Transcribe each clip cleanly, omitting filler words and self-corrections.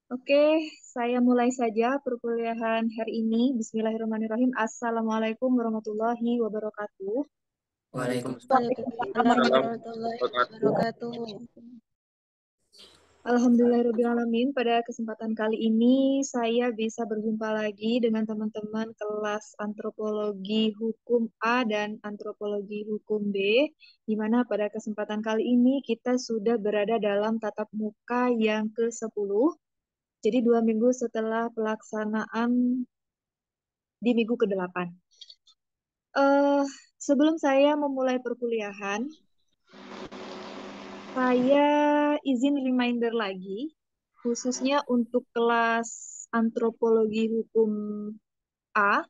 Oke, saya mulai saja perkuliahan hari ini. Bismillahirrahmanirrahim. Assalamualaikum warahmatullahi wabarakatuh. Waalaikumsalam Waalaikumsalam warahmatullahi warahmatullahi wabarakatuh. Alhamdulillahirrahmanirrahim. Pada kesempatan kali ini saya bisa berjumpa lagi dengan teman-teman kelas antropologi hukum A dan antropologi hukum B, di mana pada kesempatan kali ini kita sudah berada dalam tatap muka yang ke-10. Jadi 2 minggu setelah pelaksanaan di minggu ke-8. eh Sebelum saya memulai perkuliahan, saya izin reminder lagi, khususnya untuk kelas antropologi hukum A,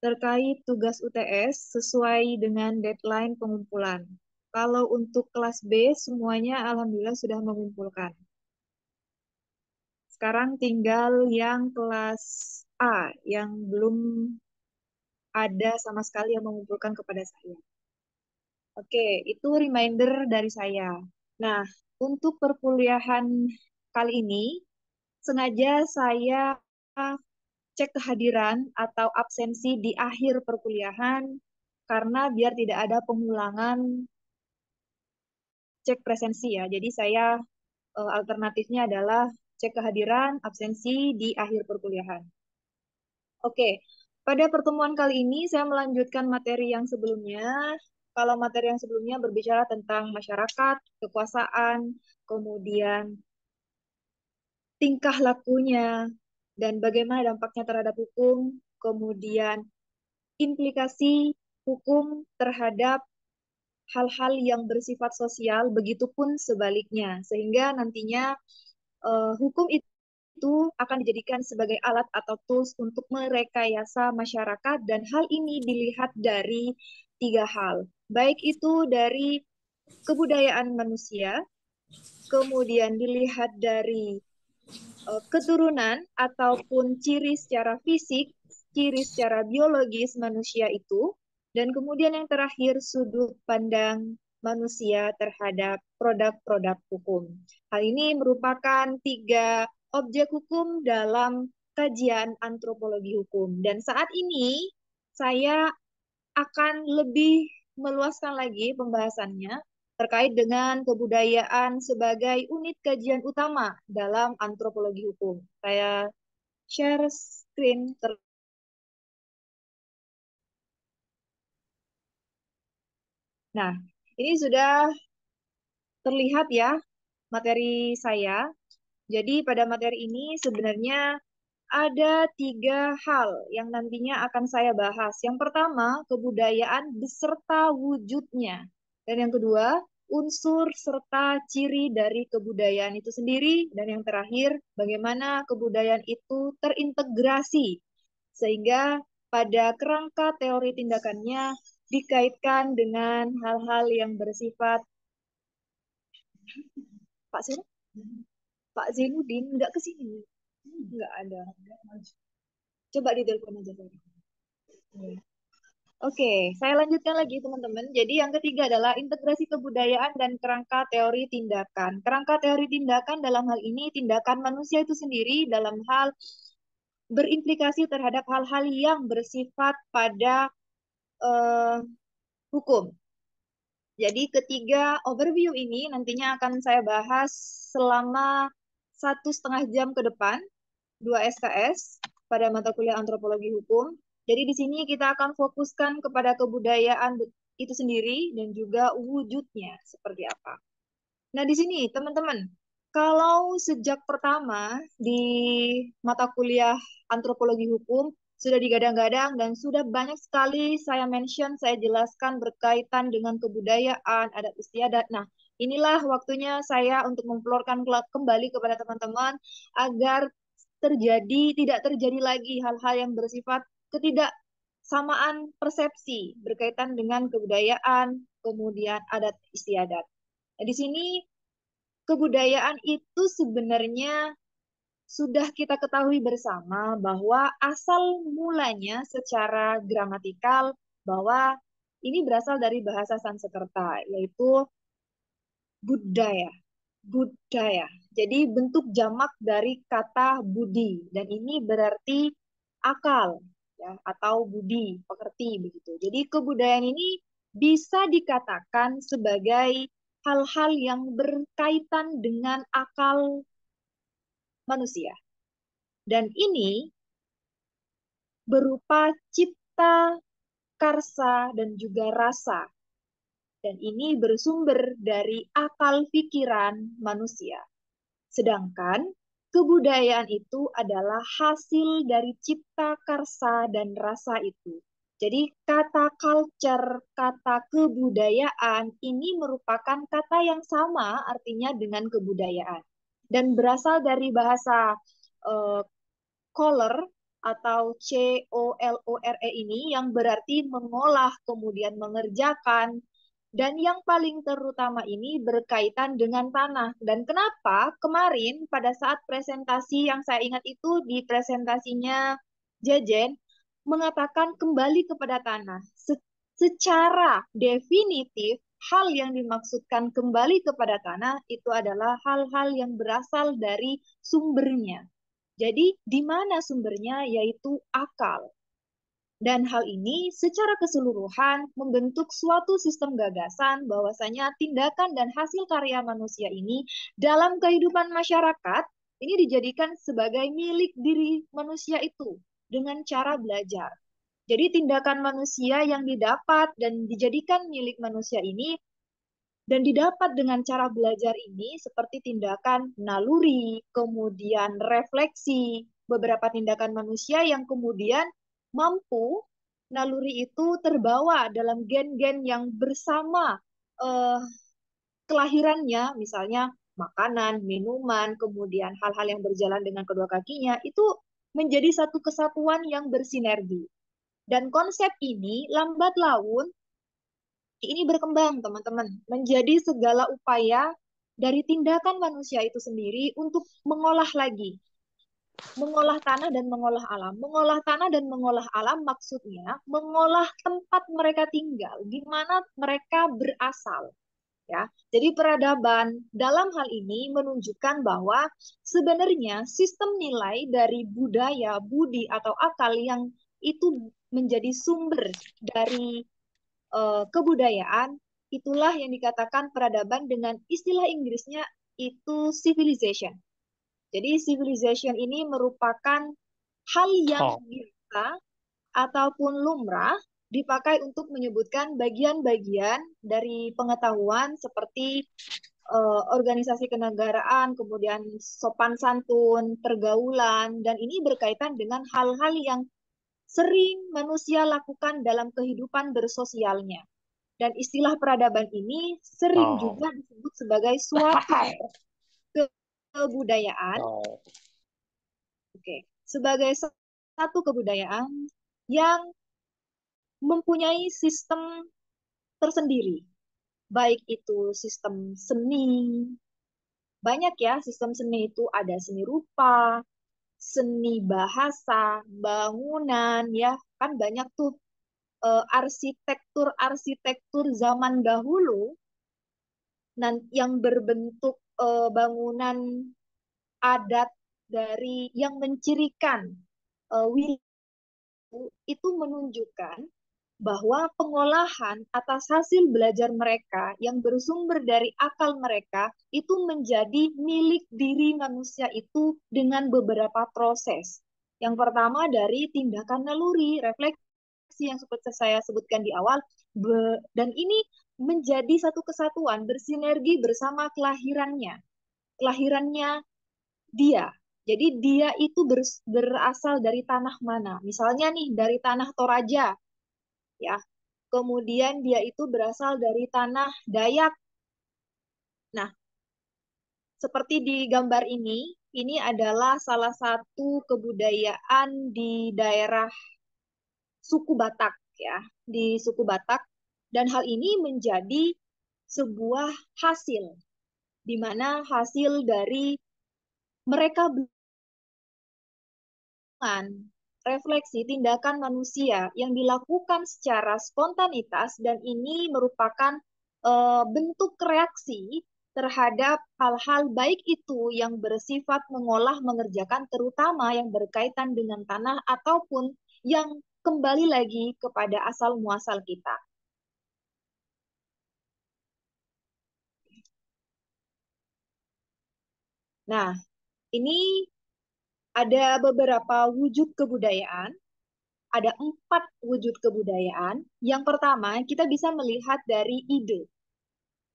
terkait tugas UTS sesuai dengan deadline pengumpulan. Kalau untuk kelas B, semuanya alhamdulillah sudah mengumpulkan. Sekarang tinggal yang kelas A, yang belum ada sama sekali yang mengumpulkan kepada saya. Oke, itu reminder dari saya. Nah, untuk perkuliahan kali ini, sengaja saya cek kehadiran atau absensi di akhir perkuliahan, karena biar tidak ada pengulangan cek presensi ya. Jadi saya alternatifnya adalah cek kehadiran, absensi di akhir perkuliahan. Oke, pada pertemuan kali ini saya melanjutkan materi yang sebelumnya. Kalau materi yang sebelumnya berbicara tentang masyarakat, kekuasaan, kemudian tingkah lakunya, dan bagaimana dampaknya terhadap hukum, kemudian implikasi hukum terhadap hal-hal yang bersifat sosial, begitupun sebaliknya. Sehingga nantinya hukum itu akan dijadikan sebagai alat atau tools untuk merekayasa masyarakat, dan hal ini dilihat dari 3 hal. Baik itu dari kebudayaan manusia, kemudian dilihat dari keturunan ataupun ciri secara fisik, ciri secara biologis manusia itu, dan kemudian yang terakhir sudut pandang manusia terhadap produk-produk hukum. Hal ini merupakan 3 objek hukum dalam kajian antropologi hukum. Dan saat ini saya akan lebih meluaskan lagi pembahasannya terkait dengan kebudayaan sebagai unit kajian utama dalam antropologi hukum. Saya share screen. Nah, ini sudah terlihat ya materi saya. Jadi pada materi ini sebenarnya ada 3 hal yang nantinya akan saya bahas. Yang pertama, kebudayaan beserta wujudnya. Dan yang kedua, unsur serta ciri dari kebudayaan itu sendiri. Dan yang terakhir, bagaimana kebudayaan itu terintegrasi. Sehingga pada kerangka teori tindakannya dikaitkan dengan hal-hal yang bersifat Pak Zainuddin, Pak Zainuddin nggak ke sini, nggak ada. Coba ditelepon aja saya. Oke, saya lanjutkan lagi teman-teman. Jadi yang ketiga adalah integrasi kebudayaan dan kerangka teori tindakan. Kerangka teori tindakan dalam hal ini tindakan manusia itu sendiri dalam hal berimplikasi terhadap hal-hal yang bersifat pada eh, hukum. Jadi ketiga overview ini nantinya akan saya bahas selama 1,5 jam ke depan, 2 SKS pada mata kuliah antropologi hukum. Jadi di sini kita akan fokuskan kepada kebudayaan itu sendiri dan juga wujudnya seperti apa. Nah, di sini teman-teman, kalau sejak pertama di mata kuliah antropologi hukum sudah digadang-gadang dan sudah banyak sekali saya mention, saya jelaskan berkaitan dengan kebudayaan, adat istiadat. Nah, inilah waktunya saya untuk memflorkan kembali kepada teman-teman agar tidak terjadi lagi hal-hal yang bersifat ketidaksamaan persepsi berkaitan dengan kebudayaan, kemudian adat istiadat. Nah, di sini kebudayaan itu sebenarnya sudah kita ketahui bersama bahwa asal mulanya secara gramatikal bahwa ini berasal dari bahasa Sanskerta, yaitu budaya. budaya. Jadi bentuk jamak dari kata budi dan ini berarti akal ya atau budi, pekerti begitu. Jadi kebudayaan ini bisa dikatakan sebagai hal-hal yang berkaitan dengan akal manusia. Dan ini berupa cipta, karsa, dan juga rasa. Dan ini bersumber dari akal pikiran manusia. Sedangkan kebudayaan itu adalah hasil dari cipta karsa dan rasa itu. Jadi kata culture, kata kebudayaan ini merupakan kata yang sama artinya dengan kebudayaan. Dan berasal dari bahasa uh, color atau COLORE ini yang berarti mengolah kemudian mengerjakan dan yang paling terutama ini berkaitan dengan tanah. Dan kenapa kemarin pada saat presentasi yang saya ingat itu di presentasinya Jejen mengatakan kembali kepada tanah. Secara definitif hal yang dimaksudkan kembali kepada tanah itu adalah hal-hal yang berasal dari sumbernya. Jadi di mana sumbernya yaitu akal. Dan hal ini secara keseluruhan membentuk suatu sistem gagasan bahwasanya tindakan dan hasil karya manusia ini dalam kehidupan masyarakat ini dijadikan sebagai milik diri manusia itu dengan cara belajar. Jadi tindakan manusia yang didapat dan dijadikan milik manusia ini dan didapat dengan cara belajar ini seperti tindakan naluri, kemudian refleksi, beberapa tindakan manusia yang kemudian mampu naluri itu terbawa dalam gen-gen yang bersama eh, kelahirannya, misalnya makanan, minuman, kemudian hal-hal yang berjalan dengan kedua kakinya, itu menjadi satu kesatuan yang bersinergi. Dan konsep ini lambat laun ini berkembang, teman-teman, menjadi segala upaya dari tindakan manusia itu sendiri untuk mengolah lagi, mengolah tanah dan mengolah alam. Mengolah tanah dan mengolah alam maksudnya mengolah tempat mereka tinggal, di mana mereka berasal. Ya, jadi peradaban dalam hal ini menunjukkan bahwa sebenarnya sistem nilai dari budaya, budi atau akal yang itu menjadi sumber dari kebudayaan, itulah yang dikatakan peradaban dengan istilah Inggrisnya itu civilization. Jadi civilization ini merupakan hal yang Oh, biasa ataupun lumrah dipakai untuk menyebutkan bagian-bagian dari pengetahuan seperti organisasi kenegaraan, kemudian sopan santun, pergaulan, dan ini berkaitan dengan hal-hal yang sering manusia lakukan dalam kehidupan bersosialnya. Dan istilah peradaban ini sering oh, juga disebut sebagai suatu kebudayaan, oh, oke, sebagai satu kebudayaan yang mempunyai sistem tersendiri, baik itu sistem seni, banyak ya sistem seni itu ada seni rupa, seni bahasa, bangunan, ya kan banyak tuh arsitektur-arsitektur zaman dahulu yang berbentuk bangunan adat dari yang mencirikan wilayah itu menunjukkan bahwa pengolahan atas hasil belajar mereka yang bersumber dari akal mereka itu menjadi milik diri manusia itu dengan beberapa proses. Yang pertama dari tindakan naluri, refleksi yang seperti saya sebutkan di awal, dan ini menjadi satu kesatuan bersinergi bersama kelahirannya. Kelahirannya dia. Jadi dia itu berasal dari tanah mana? Misalnya nih dari tanah Toraja, ya. Kemudian dia itu berasal dari tanah Dayak. Nah, seperti di gambar ini adalah salah satu kebudayaan di daerah suku Batak ya, di suku Batak dan hal ini menjadi sebuah hasil di mana hasil dari mereka refleksi tindakan manusia yang dilakukan secara spontanitas dan ini merupakan bentuk reaksi terhadap hal-hal baik itu yang bersifat mengolah, mengerjakan, terutama yang berkaitan dengan tanah ataupun yang kembali lagi kepada asal muasal kita. Nah, ini ada beberapa wujud kebudayaan, ada 4 wujud kebudayaan. Yang pertama, kita bisa melihat dari ide,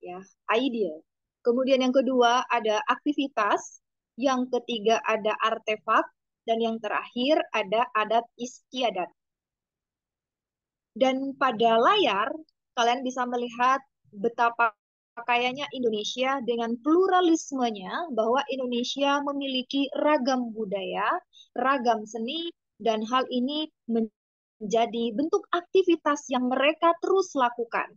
ya, idea. Kemudian yang kedua ada aktivitas, yang ketiga ada artefak, dan yang terakhir ada adat istiadat. Dan pada layar, kalian bisa melihat betapa kayanya Indonesia dengan pluralismenya, bahwa Indonesia memiliki ragam budaya, ragam seni, dan hal ini menjadi bentuk aktivitas yang mereka terus lakukan.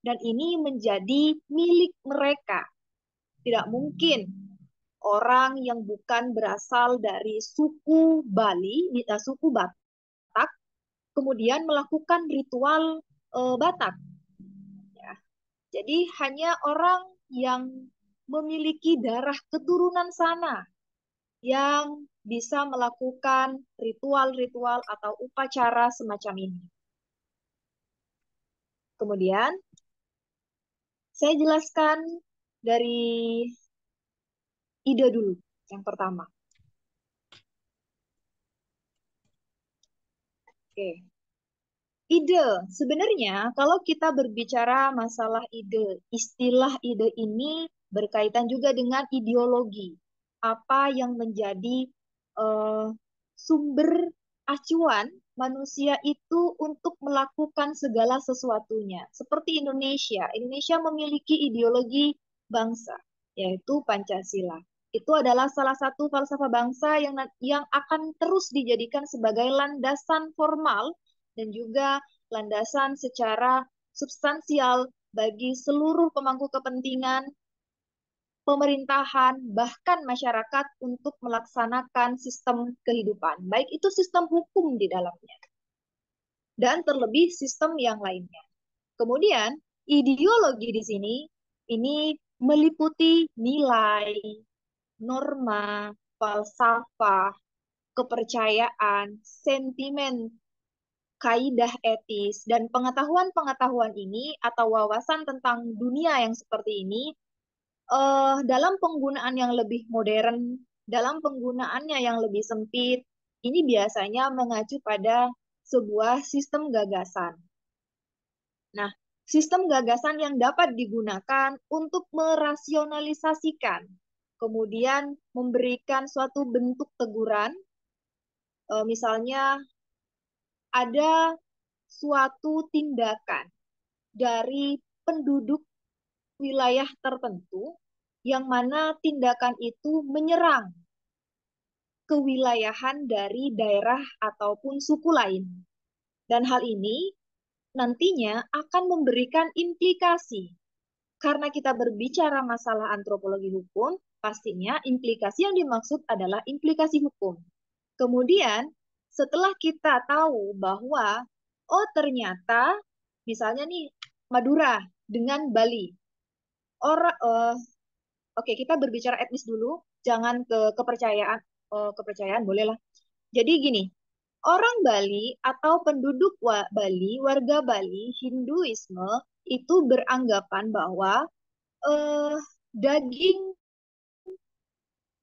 Dan ini menjadi milik mereka. Tidak mungkin orang yang bukan berasal dari suku Bali, suku Batak, kemudian melakukan ritual Batak. Ya. Jadi hanya orang yang memiliki darah keturunan sana yang bisa melakukan ritual-ritual atau upacara semacam ini. Kemudian saya jelaskan dari ide dulu yang pertama. Oke. Ide, sebenarnya kalau kita berbicara masalah ide, istilah ide ini berkaitan juga dengan ideologi. Apa yang menjadi eh, sumber acuan manusia itu untuk melakukan segala sesuatunya. Seperti Indonesia, Indonesia memiliki ideologi bangsa, yaitu Pancasila. Itu adalah salah satu falsafah bangsa yang akan terus dijadikan sebagai landasan formal dan juga landasan secara substansial bagi seluruh pemangku kepentingan, pemerintahan, bahkan masyarakat untuk melaksanakan sistem kehidupan. Baik itu sistem hukum di dalamnya, dan terlebih sistem yang lainnya. Kemudian, ideologi di sini ini meliputi nilai, norma, falsafah, kepercayaan, sentimen, kaidah etis, dan pengetahuan-pengetahuan ini atau wawasan tentang dunia yang seperti ini dalam penggunaan yang lebih modern, dalam penggunaannya yang lebih sempit, ini biasanya mengacu pada sebuah sistem gagasan. Nah, sistem gagasan yang dapat digunakan untuk merasionalisasikan, kemudian memberikan suatu bentuk teguran, misalnya ada suatu tindakan dari penduduk wilayah tertentu yang mana tindakan itu menyerang kewilayahan dari daerah ataupun suku lain. Dan hal ini nantinya akan memberikan implikasi. Karena kita berbicara masalah antropologi hukum, pastinya implikasi yang dimaksud adalah implikasi hukum. Kemudian, setelah kita tahu bahwa, oh ternyata, misalnya nih, Madura dengan Bali. Oke, kita berbicara etnis dulu, jangan ke kepercayaan. Kepercayaan bolehlah. Jadi gini, orang Bali atau penduduk Bali, warga Bali, Hinduisme itu beranggapan bahwa eh, daging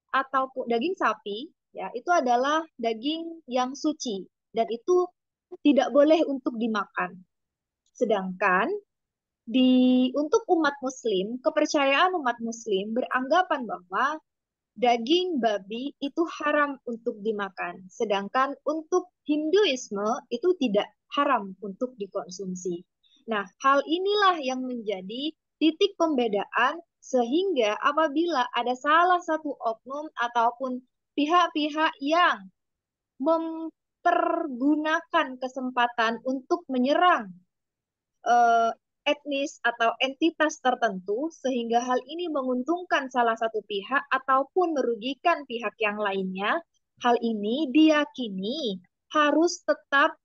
ataupun daging sapi ya itu adalah daging yang suci dan itu tidak boleh untuk dimakan. Sedangkan untuk umat Muslim, kepercayaan umat Muslim beranggapan bahwa daging babi itu haram untuk dimakan, sedangkan untuk Hinduisme itu tidak haram untuk dikonsumsi. Nah, hal inilah yang menjadi titik pembedaan sehingga apabila ada salah satu oknum ataupun pihak-pihak yang mempergunakan kesempatan untuk menyerang eh, etnis atau entitas tertentu sehingga hal ini menguntungkan salah satu pihak ataupun merugikan pihak yang lainnya, hal ini diyakini harus tetap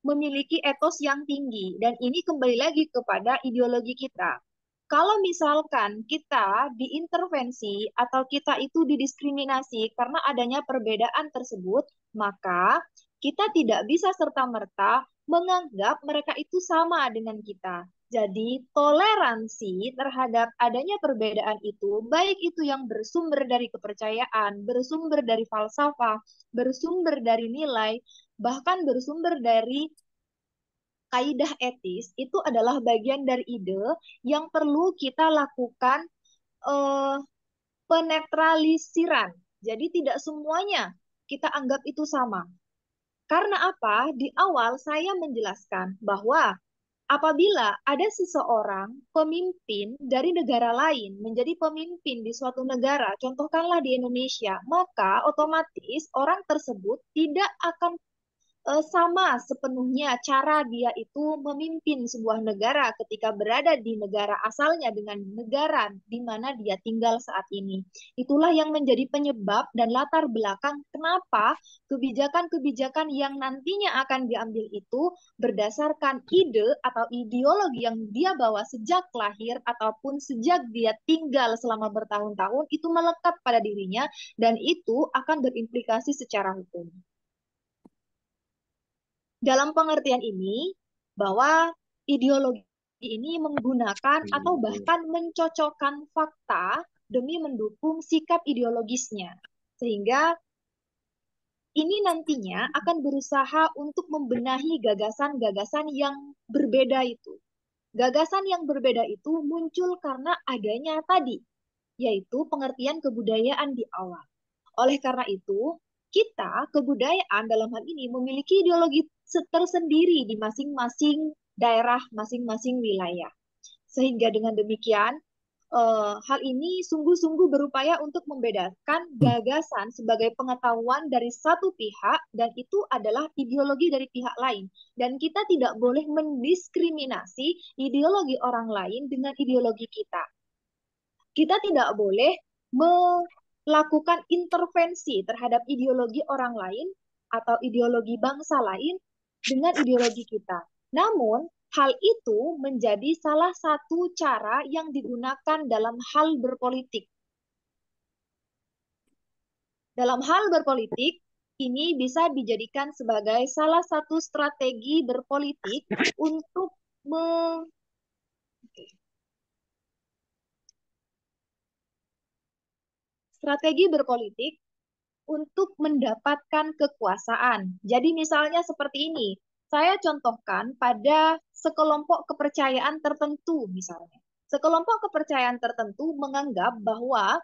memiliki etos yang tinggi dan ini kembali lagi kepada ideologi kita. Kalau misalkan kita diintervensi atau kita itu didiskriminasi karena adanya perbedaan tersebut, maka kita tidak bisa serta-merta menganggap mereka itu sama dengan kita. Jadi, toleransi terhadap adanya perbedaan itu, baik itu yang bersumber dari kepercayaan, bersumber dari falsafah, bersumber dari nilai, bahkan bersumber dari kaidah etis, itu adalah bagian dari ide yang perlu kita lakukan eh, penetralisiran. Jadi tidak semuanya kita anggap itu sama. Karena apa? Di awal saya menjelaskan bahwa apabila ada seseorang pemimpin dari negara lain menjadi pemimpin di suatu negara, contohkanlah di Indonesia, maka otomatis orang tersebut tidak akan sama sepenuhnya cara dia itu memimpin sebuah negara ketika berada di negara asalnya dengan negara di mana dia tinggal saat ini. Itulah yang menjadi penyebab dan latar belakang kenapa kebijakan-kebijakan yang nantinya akan diambil itu berdasarkan ide atau ideologi yang dia bawa sejak lahir ataupun sejak dia tinggal selama bertahun-tahun itu melekat pada dirinya dan itu akan berimplikasi secara hukum. Dalam pengertian ini, bahwa ideologi ini menggunakan atau bahkan mencocokkan fakta demi mendukung sikap ideologisnya. Sehingga ini nantinya akan berusaha untuk membenahi gagasan-gagasan yang berbeda itu. Gagasan yang berbeda itu muncul karena adanya tadi, yaitu pengertian kebudayaan di awal. Oleh karena itu, kita, kebudayaan dalam hal ini memiliki ideologi tersendiri di masing-masing daerah, masing-masing wilayah. Sehingga dengan demikian, hal ini sungguh-sungguh berupaya untuk membedakan gagasan sebagai pengetahuan dari satu pihak dan itu adalah ideologi dari pihak lain. Dan kita tidak boleh mendiskriminasi ideologi orang lain dengan ideologi kita. Kita tidak boleh melakukan intervensi terhadap ideologi orang lain atau ideologi bangsa lain dengan ideologi kita. Namun, hal itu menjadi salah satu cara yang digunakan dalam hal berpolitik. Dalam hal berpolitik, ini bisa dijadikan sebagai salah satu strategi berpolitik untuk strategi berpolitik untuk mendapatkan kekuasaan. Jadi misalnya seperti ini, saya contohkan pada sekelompok kepercayaan tertentu misalnya. Sekelompok kepercayaan tertentu menganggap bahwa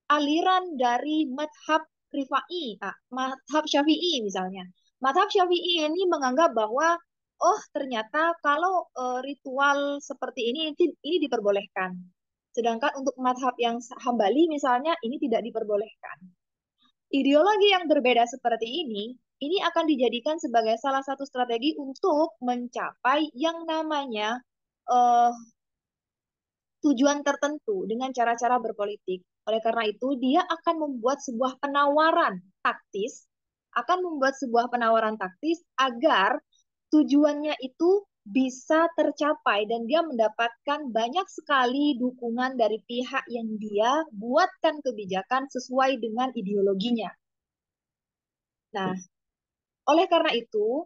aliran dari madhab Rifai, madhab Syafi'i misalnya. Madhab Syafi'i ini menganggap bahwa oh ternyata kalau ritual seperti ini diperbolehkan. Sedangkan untuk madhab yang Hambali misalnya ini tidak diperbolehkan. Ideologi yang berbeda seperti ini akan dijadikan sebagai salah satu strategi untuk mencapai yang namanya uh, tujuan tertentu dengan cara-cara berpolitik. Oleh karena itu, dia akan membuat sebuah penawaran taktis, agar tujuannya itu bisa tercapai dan dia mendapatkan banyak sekali dukungan dari pihak yang dia buatkan kebijakan sesuai dengan ideologinya. Nah, oleh karena itu,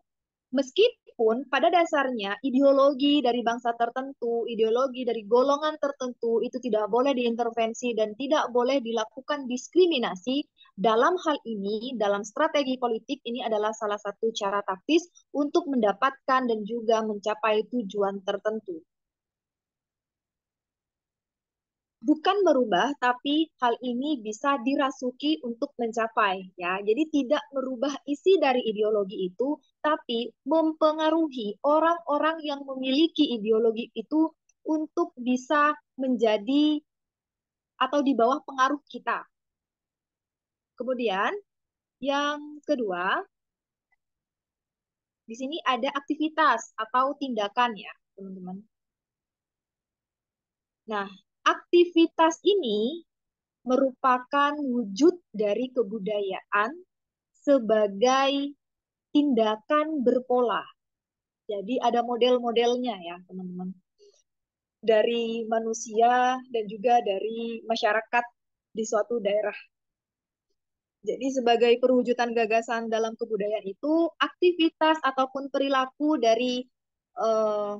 meskipun pada dasarnya ideologi dari bangsa tertentu, ideologi dari golongan tertentu itu tidak boleh diintervensi dan tidak boleh dilakukan diskriminasi, dalam hal ini, dalam strategi politik ini adalah salah satu cara taktis untuk mendapatkan dan juga mencapai tujuan tertentu. Bukan merubah, tapi hal ini bisa dirasuki untuk mencapai ya. Jadi tidak merubah isi dari ideologi itu, tapi mempengaruhi orang-orang yang memiliki ideologi itu untuk bisa menjadi atau di bawah pengaruh kita. Kemudian yang kedua, di sini ada aktivitas atau tindakan ya, teman-teman. Nah, aktivitas ini merupakan wujud dari kebudayaan sebagai tindakan berpola. Jadi ada model-modelnya ya, teman-teman. dari manusia dan juga dari masyarakat di suatu daerah. Jadi sebagai perwujudan gagasan dalam kebudayaan itu, aktivitas ataupun perilaku dari eh,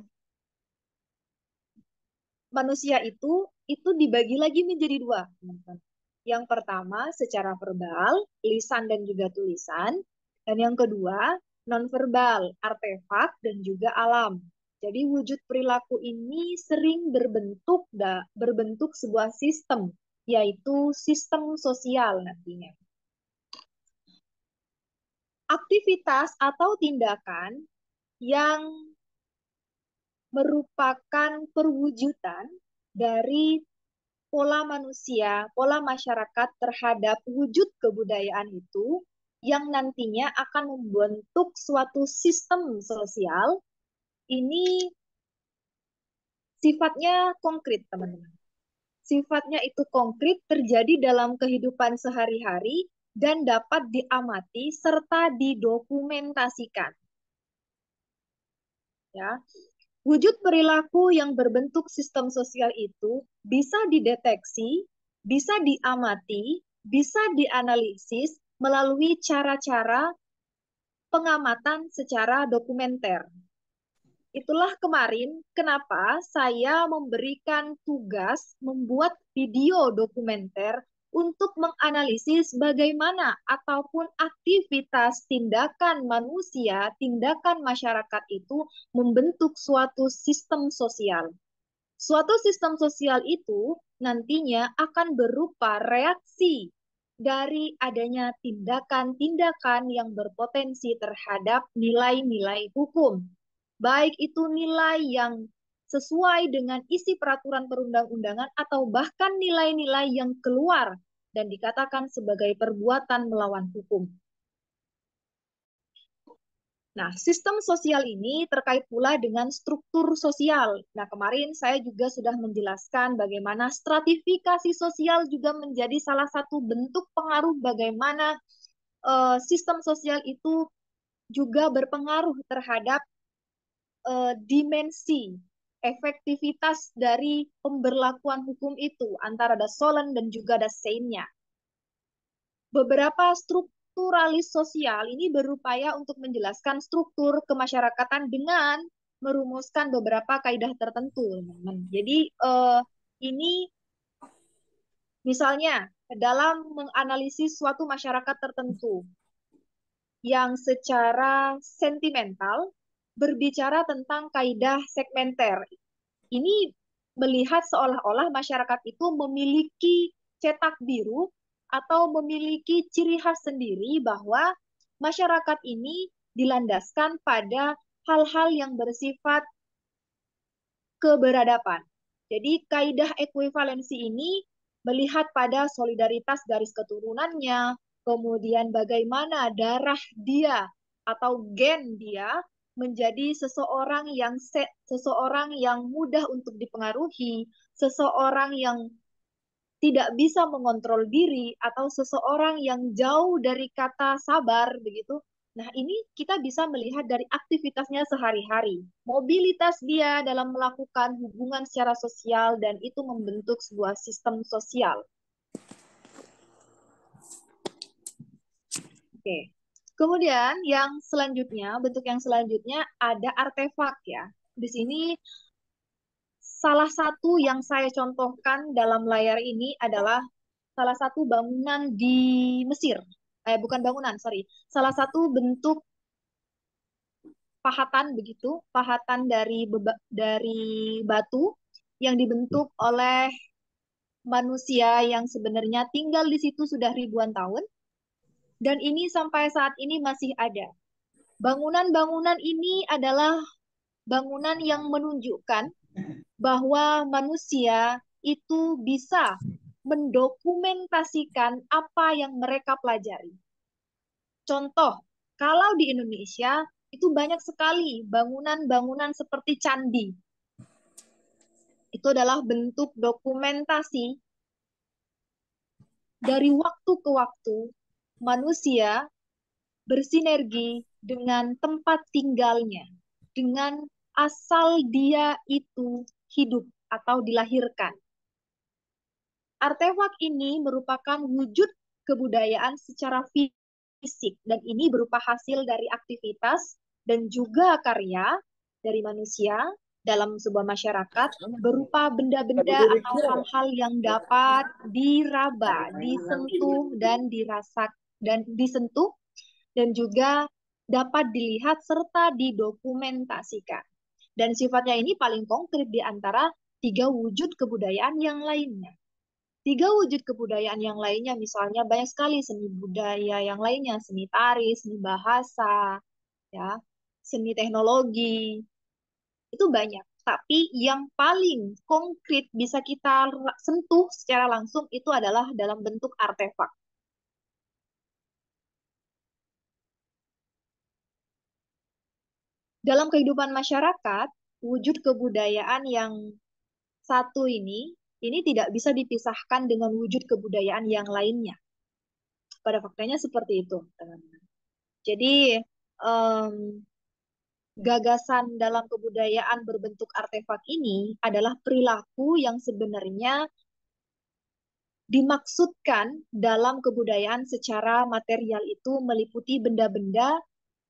manusia itu dibagi lagi menjadi dua, teman-teman. Yang pertama secara verbal, lisan dan juga tulisan, dan yang kedua nonverbal, artefak dan juga alam. Jadi wujud perilaku ini sering berbentuk sebuah sistem, yaitu sistem sosial nantinya. Aktivitas atau tindakan yang merupakan perwujudan dari pola manusia, pola masyarakat terhadap wujud kebudayaan itu yang nantinya akan membentuk suatu sistem sosial, ini sifatnya konkret, teman-teman. Sifatnya itu konkret, terjadi dalam kehidupan sehari-hari dan dapat diamati serta didokumentasikan. Ya, wujud perilaku yang berbentuk sistem sosial itu bisa dideteksi, bisa diamati, bisa dianalisis melalui cara-cara pengamatan secara dokumenter. Itulah kemarin kenapa saya memberikan tugas membuat video dokumenter untuk menganalisis bagaimana ataupun aktivitas tindakan manusia, tindakan masyarakat itu membentuk suatu sistem sosial. Suatu sistem sosial itu nantinya akan berupa reaksi dari adanya tindakan-tindakan yang berpotensi terhadap nilai-nilai hukum. Baik itu nilai yang sesuai dengan isi peraturan perundang-undangan atau bahkan nilai-nilai yang keluar dan dikatakan sebagai perbuatan melawan hukum. Nah, sistem sosial ini terkait pula dengan struktur sosial. Nah, kemarin saya juga sudah menjelaskan bagaimana stratifikasi sosial juga menjadi salah satu bentuk pengaruh bagaimana sistem sosial itu juga berpengaruh terhadap dimensi efektivitas dari pemberlakuan hukum itu antara ada solon dan juga ada seinnya. Beberapa strukturalis sosial ini berupaya untuk menjelaskan struktur kemasyarakatan dengan merumuskan beberapa kaidah tertentu, teman-teman. Jadi ini misalnya dalam menganalisis suatu masyarakat tertentu yang secara sentimental berbicara tentang kaidah segmenter. Ini melihat seolah-olah masyarakat itu memiliki cetak biru atau memiliki ciri khas sendiri bahwa masyarakat ini dilandaskan pada hal-hal yang bersifat keberadaban. Jadi kaidah ekuivalensi ini melihat pada solidaritas garis keturunannya, kemudian bagaimana darah dia atau gen dia menjadi seseorang yang mudah untuk dipengaruhi, seseorang yang tidak bisa mengontrol diri atau seseorang yang jauh dari kata sabar begitu. Nah, ini kita bisa melihat dari aktivitasnya sehari-hari. Mobilitas dia dalam melakukan hubungan secara sosial dan itu membentuk sebuah sistem sosial. Oke. Kemudian yang selanjutnya, bentuk yang selanjutnya ada artefak ya. Di sini salah satu yang saya contohkan dalam layar ini adalah salah satu bangunan di Mesir. Bukan bangunan, sorry. Salah satu bentuk pahatan begitu, pahatan dari batu yang dibentuk oleh manusia yang sebenarnya tinggal di situ sudah ribuan tahun dan ini sampai saat ini masih ada. Bangunan-bangunan ini adalah bangunan yang menunjukkan bahwa manusia itu bisa mendokumentasikan apa yang mereka pelajari. Contoh, kalau di Indonesia itu banyak sekali bangunan-bangunan seperti candi. Itu adalah bentuk dokumentasi dari waktu ke waktu manusia bersinergi dengan tempat tinggalnya, dengan asal dia itu hidup atau dilahirkan. Artefak ini merupakan wujud kebudayaan secara fisik dan ini berupa hasil dari aktivitas dan juga karya dari manusia dalam sebuah masyarakat berupa benda-benda atau hal-hal yang dapat diraba, disentuh dan dirasak dan disentuh dan juga dapat dilihat serta didokumentasikan. Dan sifatnya ini paling konkret di antara tiga wujud kebudayaan yang lainnya. Tiga wujud kebudayaan yang lainnya, misalnya banyak sekali seni budaya yang lainnya, seni tari, seni bahasa, ya, seni teknologi, itu banyak. Tapi yang paling konkret bisa kita sentuh secara langsung itu adalah dalam bentuk artefak. Dalam kehidupan masyarakat, wujud kebudayaan yang satu ini tidak bisa dipisahkan dengan wujud kebudayaan yang lainnya. Pada faktanya seperti itu, teman-teman. Jadi, um, gagasan dalam kebudayaan berbentuk artefak ini adalah perilaku yang sebenarnya dimaksudkan dalam kebudayaan secara material itu meliputi benda-benda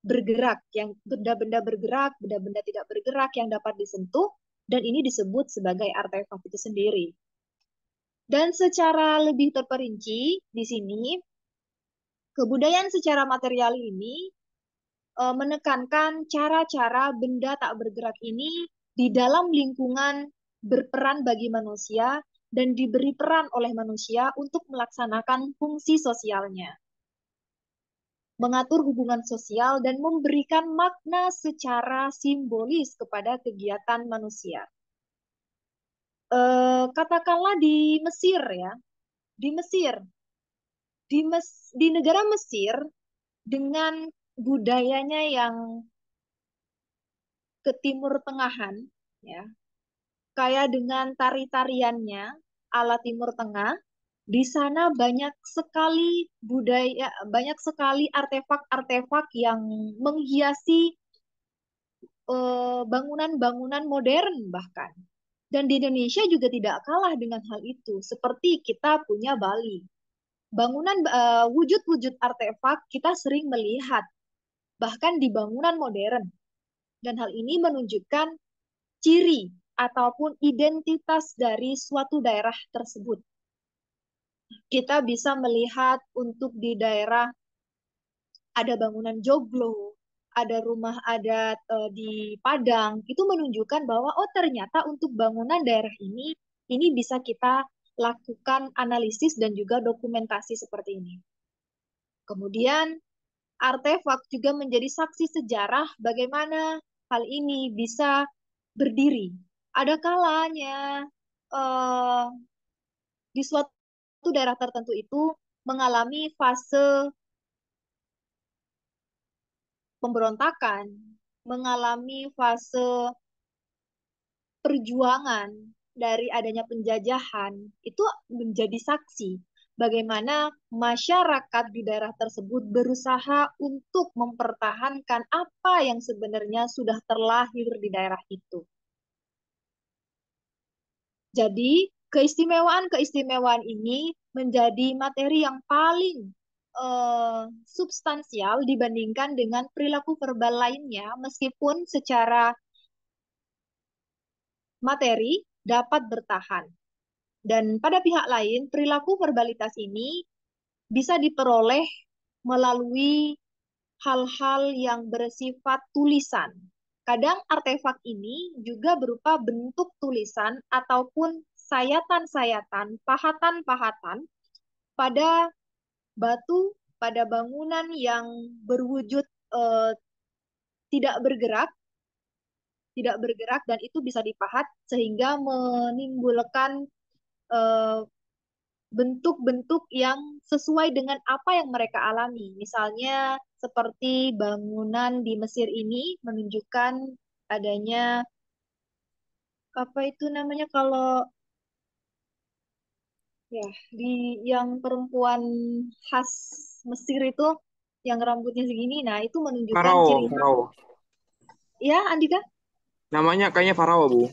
bergerak, yang benda-benda bergerak, benda-benda tidak bergerak yang dapat disentuh, dan ini disebut sebagai artefak itu sendiri. Dan secara lebih terperinci di sini, kebudayaan secara material ini menekankan cara-cara benda tak bergerak ini di dalam lingkungan berperan bagi manusia dan diberi peran oleh manusia untuk melaksanakan fungsi sosialnya, mengatur hubungan sosial dan memberikan makna secara simbolis kepada kegiatan manusia. Katakanlah di Mesir ya, di Mesir, di negara Mesir dengan budayanya yang ke timur tengahan, ya, kaya dengan tari-tariannya ala Timur Tengah. Di sana banyak sekali budaya, banyak sekali artefak-artefak yang menghiasi bangunan-bangunan modern bahkan. Dan di Indonesia juga tidak kalah dengan hal itu. Seperti kita punya Bali. Bangunan wujud-wujud artefak kita sering melihat bahkan di bangunan modern. Dan hal ini menunjukkan ciri ataupun identitas dari suatu daerah tersebut. Kita bisa melihat untuk di daerah ada bangunan joglo, ada rumah adat di Padang, itu menunjukkan bahwa oh ternyata untuk bangunan daerah ini bisa kita lakukan analisis dan juga dokumentasi seperti ini. Kemudian artefak juga menjadi saksi sejarah bagaimana hal ini bisa berdiri. Ada kalanya eh, di suatu daerah tertentu itu mengalami fase pemberontakan, mengalami fase perjuangan dari adanya penjajahan, itu menjadi saksi bagaimana masyarakat di daerah tersebut berusaha untuk mempertahankan apa yang sebenarnya sudah terlahir di daerah itu. Jadi, keistimewaan-keistimewaan ini menjadi materi yang paling substansial dibandingkan dengan perilaku verbal lainnya, meskipun secara materi dapat bertahan. Dan pada pihak lain, perilaku verbalitas ini bisa diperoleh melalui hal-hal yang bersifat tulisan. Kadang artefak ini juga berupa bentuk tulisan ataupun sayatan-sayatan, pahatan-pahatan pada batu, pada bangunan yang berwujud eh, tidak bergerak, tidak bergerak dan itu bisa dipahat sehingga menimbulkan eh, bentuk-bentuk yang sesuai dengan apa yang mereka alami. Misalnya seperti bangunan di Mesir ini menunjukkan adanya apa itu namanya kalau ya di yang perempuan khas Mesir itu yang rambutnya segini. Nah, itu menunjukkan Farao, ciri khas. Farao. Ya, Andika? Namanya kayaknya Farao, Bu.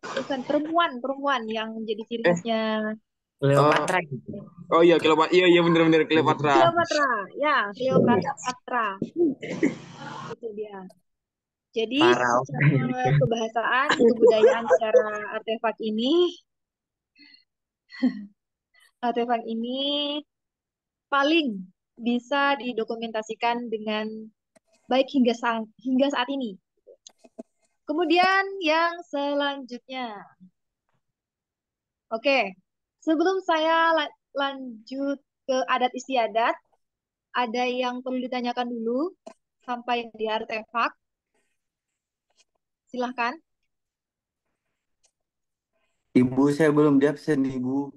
Bukan perempuan yang jadi ciri Eh, khasnya oh, Cleopatra gitu. oh iya Cleopatra. Iya iya bener-bener Cleopatra. Cleopatra. Ya, Cleopatra. Itu dia. Jadi Farao. secara kebahasaan, kebudayaan secara artefak ini paling bisa didokumentasikan dengan baik hingga saat ini. Kemudian yang selanjutnya. Oke, sebelum saya lanjut ke adat istiadat, ada yang perlu ditanyakan dulu sampai di artefak. Silahkan. Ibu, saya belum di absen, Ibu.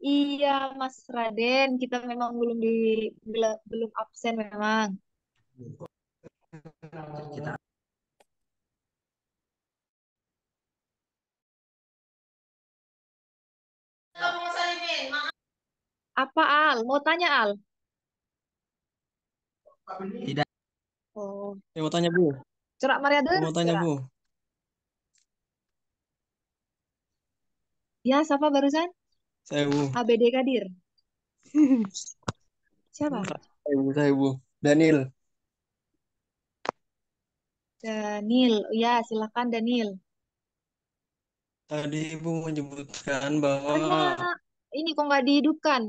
Iya, Mas Raden, kita memang belum absen memang. Apa Al? Mau tanya Al? Tidak. Oh, Saya mau tanya Bu. Corak Maria Saya mau tanya Corak. Bu. Ya, siapa barusan? Saya Bu. ABD Kadir. Siapa? Bukan. Saya Bu. Daniel. Daniel. Ya, silakan Daniel. Tadi Ibu menyebutkan bahwa Ada ini kok nggak dihidupkan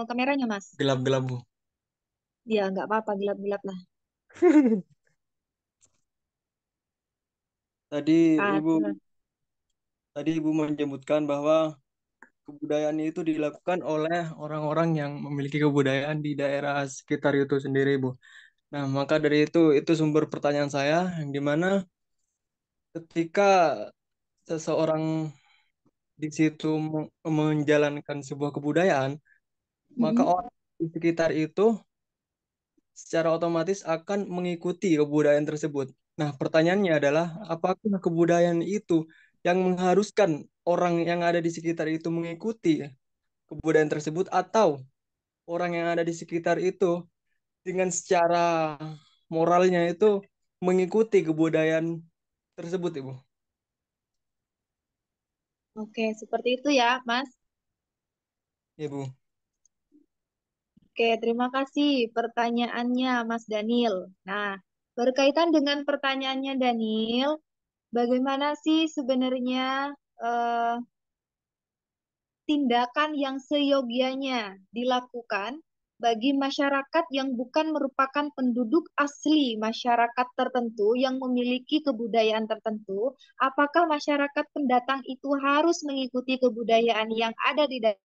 kameranya, Mas? gelap-gelap Bu. Ya, nggak apa-apa, gelap-gelap lah. Tadi Ah, Ibu tadi Ibu menyebutkan bahwa kebudayaan itu dilakukan oleh orang-orang yang memiliki kebudayaan di daerah sekitar itu sendiri Bu. Nah, maka dari itu sumber pertanyaan saya yang dimana ketika seseorang di situ menjalankan sebuah kebudayaan, maka mm-mm. orang di sekitar itu secara otomatis akan mengikuti kebudayaan tersebut. Nah, pertanyaannya adalah apakah kebudayaan itu yang mengharuskan orang yang ada di sekitar itu mengikuti kebudayaan tersebut atau orang yang ada di sekitar itu dengan secara moralnya itu mengikuti kebudayaan tersebut, Ibu? Oke, seperti itu ya, Mas. Ibu. Oke, terima kasih pertanyaannya, Mas Daniel. Nah, berkaitan dengan pertanyaannya Daniel, bagaimana sih sebenarnya eh, tindakan yang seyogianya dilakukan bagi masyarakat yang bukan merupakan penduduk asli masyarakat tertentu yang memiliki kebudayaan tertentu? Apakah masyarakat pendatang itu harus mengikuti kebudayaan yang ada di daerah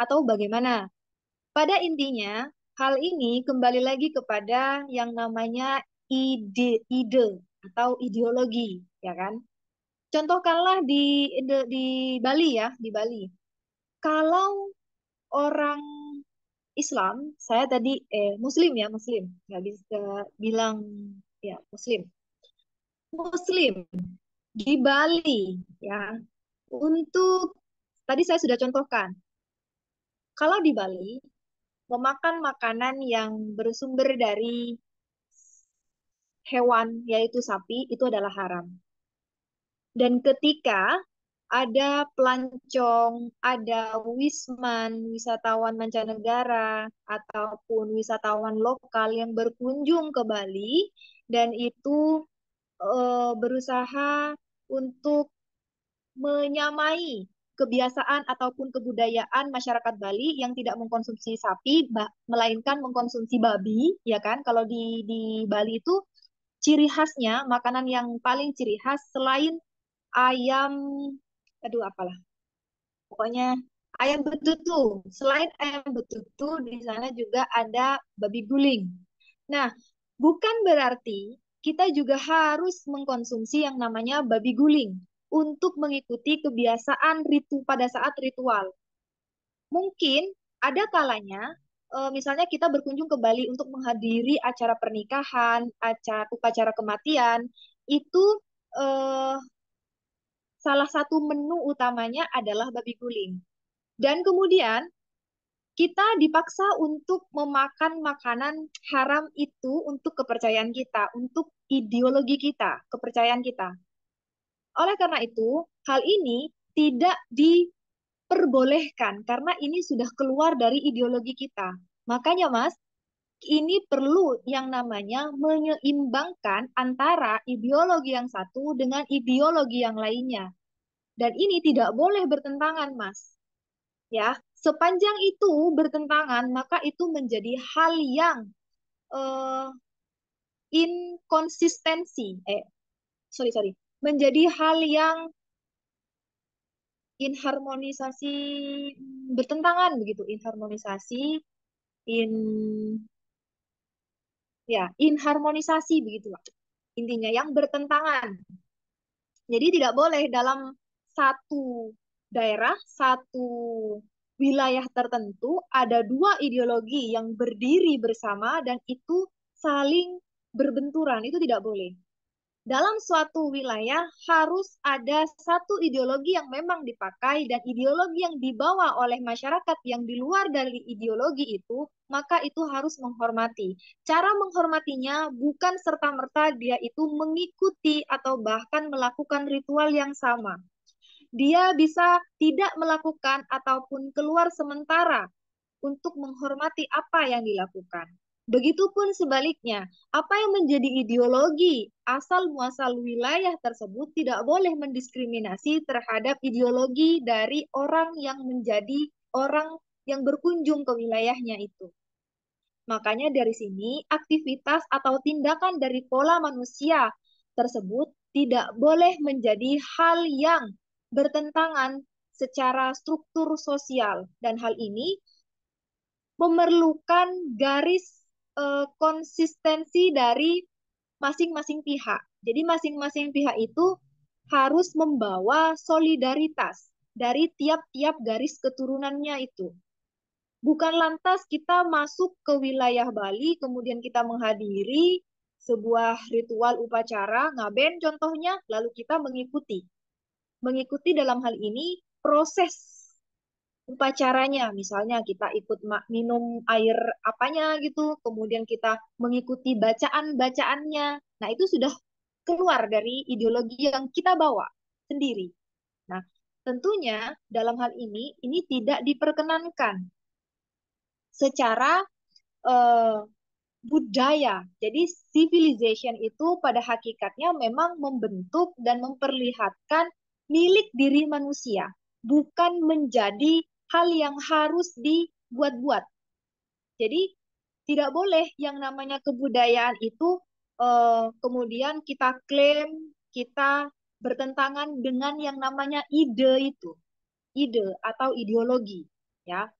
atau bagaimana? Pada intinya, hal ini kembali lagi kepada yang namanya ide atau ideologi, ya kan? Contohkanlah di Bali ya, di Bali. Kalau orang Islam, saya tadi Muslim ya, Muslim, nggak bisa bilang ya Muslim. Muslim di Bali ya, untuk tadi saya sudah contohkan, kalau di Bali memakan makanan yang bersumber dari hewan, yaitu sapi, itu adalah haram. Dan ketika ada pelancong, ada wisatawan mancanegara, ataupun wisatawan lokal yang berkunjung ke Bali, dan itu berusaha untuk menyamai kebiasaan ataupun kebudayaan masyarakat Bali yang tidak mengkonsumsi sapi, melainkan mengkonsumsi babi, ya kan? Kalau di Bali itu ciri khasnya, makanan yang paling ciri khas selain ayam, aduh apalah, pokoknya ayam betutu. Selain ayam betutu, di sana juga ada babi guling. Nah, bukan berarti kita juga harus mengkonsumsi yang namanya babi guling untuk mengikuti kebiasaan pada saat ritual. Mungkin ada kalanya, misalnya kita berkunjung ke Bali untuk menghadiri acara pernikahan, upacara kematian, itu eh, salah satu menu utamanya adalah babi guling. Dan kemudian kita dipaksa untuk memakan makanan haram itu untuk kepercayaan kita, untuk ideologi kita, kepercayaan kita. Oleh karena itu, hal ini tidak diperbolehkan karena ini sudah keluar dari ideologi kita. Makanya, Mas, ini perlu yang namanya menyeimbangkan antara ideologi yang satu dengan ideologi yang lainnya. Dan ini tidak boleh bertentangan, Mas. Ya, sepanjang itu bertentangan, maka itu menjadi hal yang eh, inkonsistensi. Sorry, menjadi hal yang inharmonisasi, bertentangan begitu, inharmonisasi, in inharmonisasi begitulah. Intinya yang bertentangan. Jadi tidak boleh dalam satu daerah, satu wilayah tertentu ada dua ideologi yang berdiri bersama dan itu saling berbenturan. Itu tidak boleh. Dalam suatu wilayah harus ada satu ideologi yang memang dipakai dan ideologi yang dibawa oleh masyarakat yang di luar dari ideologi itu, maka itu harus menghormati. Cara menghormatinya bukan serta-merta dia itu mengikuti atau bahkan melakukan ritual yang sama. Dia bisa tidak melakukan ataupun keluar sementara untuk menghormati apa yang dilakukan. Begitupun sebaliknya, apa yang menjadi ideologi asal-muasal wilayah tersebut tidak boleh mendiskriminasi terhadap ideologi dari orang yang menjadi orang yang berkunjung ke wilayahnya itu. Makanya dari sini aktivitas atau tindakan dari pola manusia tersebut tidak boleh menjadi hal yang bertentangan secara struktur sosial dan hal ini memerlukan garis konsistensi dari masing-masing pihak. Jadi masing-masing pihak itu harus membawa solidaritas dari tiap-tiap garis keturunannya itu. Bukan lantas kita masuk ke wilayah Bali, kemudian kita menghadiri sebuah ritual upacara, ngaben contohnya, lalu kita mengikuti. Mengikuti dalam hal ini proses upacaranya, misalnya kita ikut minum air apanya gitu, kemudian kita mengikuti bacaan-bacaannya. Nah, itu sudah keluar dari ideologi yang kita bawa sendiri. Nah, tentunya dalam hal ini tidak diperkenankan secara eh, budaya. Jadi civilization itu pada hakikatnya memang membentuk dan memperlihatkan milik diri manusia, bukan menjadi hal yang harus dibuat-buat. Jadi tidak boleh yang namanya kebudayaan itu kemudian kita klaim kita bertentangan dengan yang namanya ide atau ideologi, ya.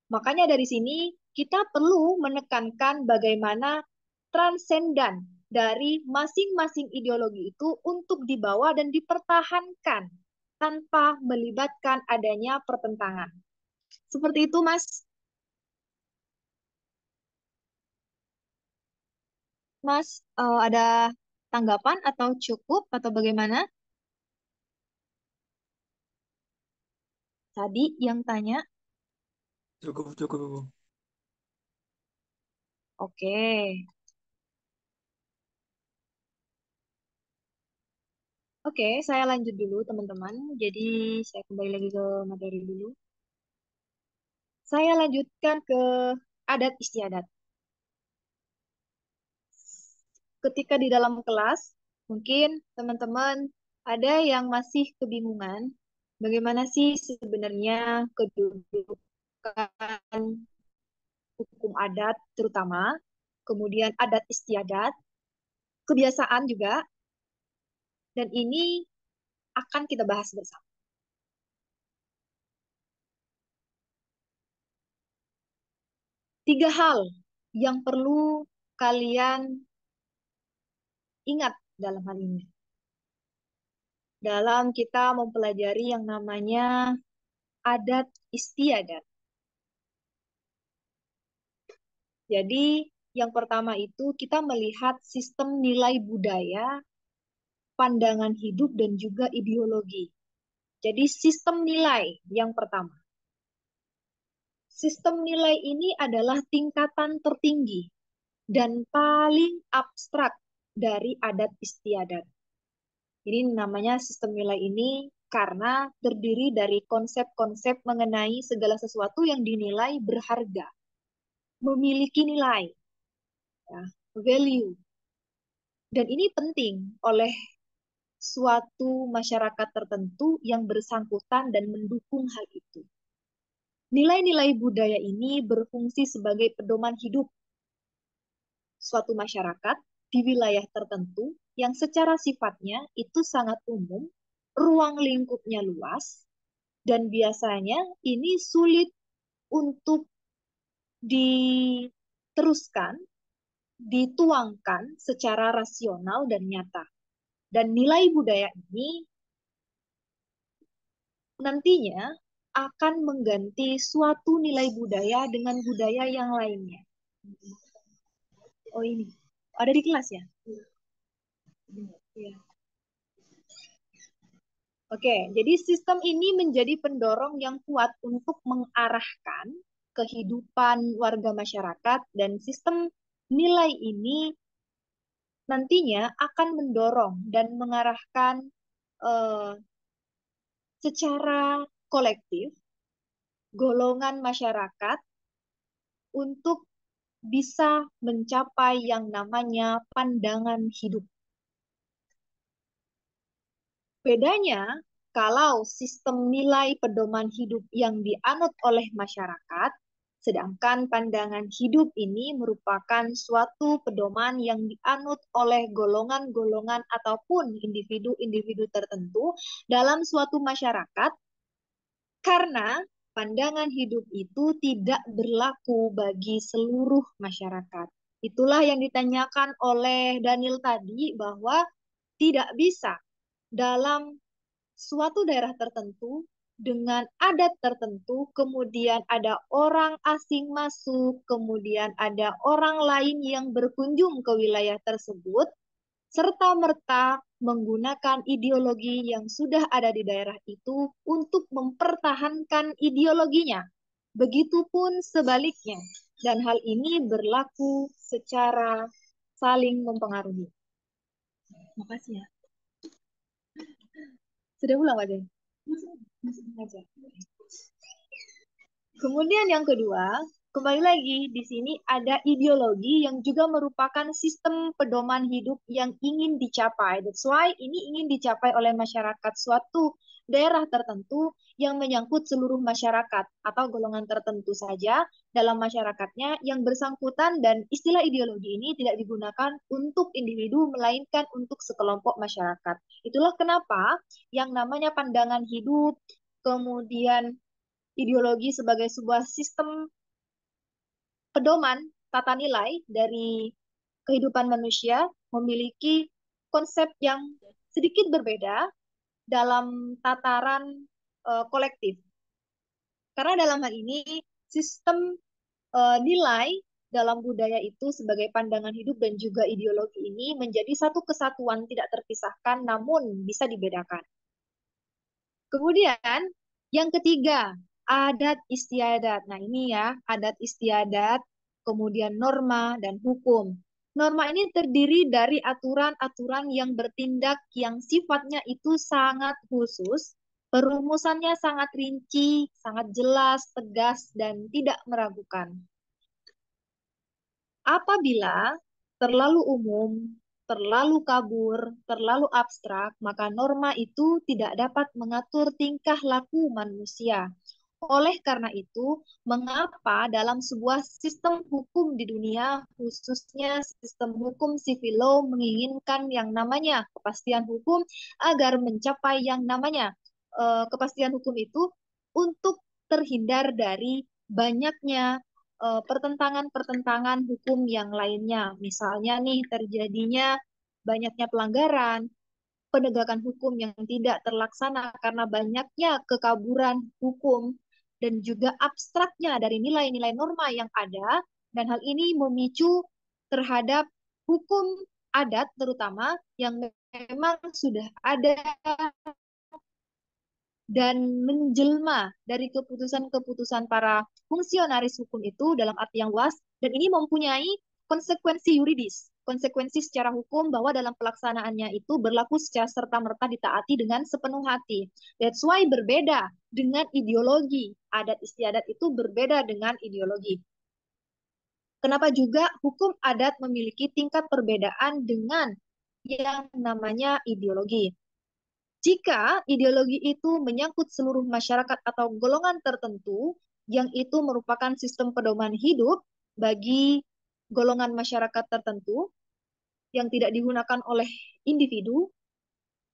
Makanya dari sini kita perlu menekankan bagaimana transendan dari masing-masing ideologi itu untuk dibawa dan dipertahankan tanpa melibatkan adanya pertentangan. Seperti itu, Mas. Mas, ada tanggapan atau cukup atau bagaimana? Tadi yang tanya. Cukup, cukup, Ibu. Oke. Oke, saya lanjut dulu, teman-teman. Jadi, saya kembali lagi ke materi dulu. Saya lanjutkan ke adat istiadat. Ketika di dalam kelas, mungkin teman-teman ada yang masih kebingungan, bagaimana sih sebenarnya kedudukan hukum adat terutama, kemudian adat istiadat, kebiasaan juga, dan ini akan kita bahas bersama. Tiga hal yang perlu kalian ingat dalam hal ini. Dalam kita mempelajari yang namanya adat istiadat. Jadi, yang pertama itu kita melihat sistem nilai budaya, pandangan hidup, dan juga ideologi. Jadi, sistem nilai yang pertama. Sistem nilai ini adalah tingkatan tertinggi dan paling abstrak dari adat istiadat. Ini namanya sistem nilai ini karena terdiri dari konsep-konsep mengenai segala sesuatu yang dinilai berharga, memiliki nilai, ya, value. Dan ini penting oleh suatu masyarakat tertentu yang bersangkutan dan mendukung hal itu. Nilai-nilai budaya ini berfungsi sebagai pedoman hidup suatu masyarakat di wilayah tertentu yang secara sifatnya itu sangat umum, ruang lingkupnya luas, dan biasanya ini sulit untuk diteruskan, dituangkan secara rasional dan nyata. Dan nilai budaya ini nantinya akan mengganti suatu nilai budaya dengan budaya yang lainnya. Oh ini, ada di kelas ya? Iya. Oke, jadi sistem ini menjadi pendorong yang kuat untuk mengarahkan kehidupan warga masyarakat dan sistem nilai ini nantinya akan mendorong dan mengarahkan eh, secara kolektif golongan masyarakat untuk bisa mencapai yang namanya pandangan hidup. Bedanya, kalau sistem nilai pedoman hidup yang dianut oleh masyarakat, sedangkan pandangan hidup ini merupakan suatu pedoman yang dianut oleh golongan-golongan ataupun individu-individu tertentu dalam suatu masyarakat, karena pandangan hidup itu tidak berlaku bagi seluruh masyarakat. Itulah yang ditanyakan oleh Daniel tadi, bahwa tidak bisa dalam suatu daerah tertentu dengan adat tertentu, kemudian ada orang asing masuk, kemudian ada orang lain yang berkunjung ke wilayah tersebut, serta-merta menggunakan ideologi yang sudah ada di daerah itu untuk mempertahankan ideologinya. Begitupun sebaliknya, dan hal ini berlaku secara saling mempengaruhi. Makasih ya. Sudah ulang, Pak Den? Masih aja. Kemudian yang kedua, kembali lagi di sini ada ideologi yang juga merupakan sistem pedoman hidup yang ingin dicapai. That's why ini ingin dicapai oleh masyarakat suatu daerah tertentu yang menyangkut seluruh masyarakat atau golongan tertentu saja dalam masyarakatnya yang bersangkutan, dan istilah ideologi ini tidak digunakan untuk individu melainkan untuk sekelompok masyarakat. Itulah kenapa yang namanya pandangan hidup, kemudian ideologi sebagai sebuah sistem pedoman tata nilai dari kehidupan manusia memiliki konsep yang sedikit berbeda dalam tataran kolektif. Karena dalam hal ini sistem nilai dalam budaya itu sebagai pandangan hidup dan juga ideologi ini menjadi satu kesatuan tidak terpisahkan namun bisa dibedakan. Kemudian yang ketiga, adat istiadat. Nah, ini ya, adat istiadat, kemudian norma dan hukum. Norma ini terdiri dari aturan-aturan yang bertindak yang sifatnya itu sangat khusus, perumusannya sangat rinci, sangat jelas, tegas, dan tidak meragukan. Apabila terlalu umum, terlalu kabur, terlalu abstrak, maka norma itu tidak dapat mengatur tingkah laku manusia. Oleh karena itu, mengapa dalam sebuah sistem hukum di dunia, khususnya sistem hukum civil law, menginginkan yang namanya kepastian hukum agar mencapai yang namanya kepastian hukum itu untuk terhindar dari banyaknya pertentangan-pertentangan hukum yang lainnya. Misalnya nih, terjadinya banyaknya pelanggaran, penegakan hukum yang tidak terlaksana karena banyaknya kekaburan hukum, dan juga abstraknya dari nilai-nilai norma yang ada, dan hal ini memicu terhadap hukum adat terutama yang memang sudah ada dan menjelma dari keputusan-keputusan para fungsionaris hukum itu dalam arti yang luas, dan ini mempunyai konsekuensi yuridis. konsekuensi secara hukum bahwa dalam pelaksanaannya itu berlaku secara serta-merta ditaati dengan sepenuh hati. That's why berbeda dengan ideologi. Adat istiadat itu berbeda dengan ideologi. Kenapa juga hukum adat memiliki tingkat perbedaan dengan yang namanya ideologi. Jika ideologi itu menyangkut seluruh masyarakat atau golongan tertentu, yang itu merupakan sistem pedoman hidup bagi golongan masyarakat tertentu yang tidak digunakan oleh individu,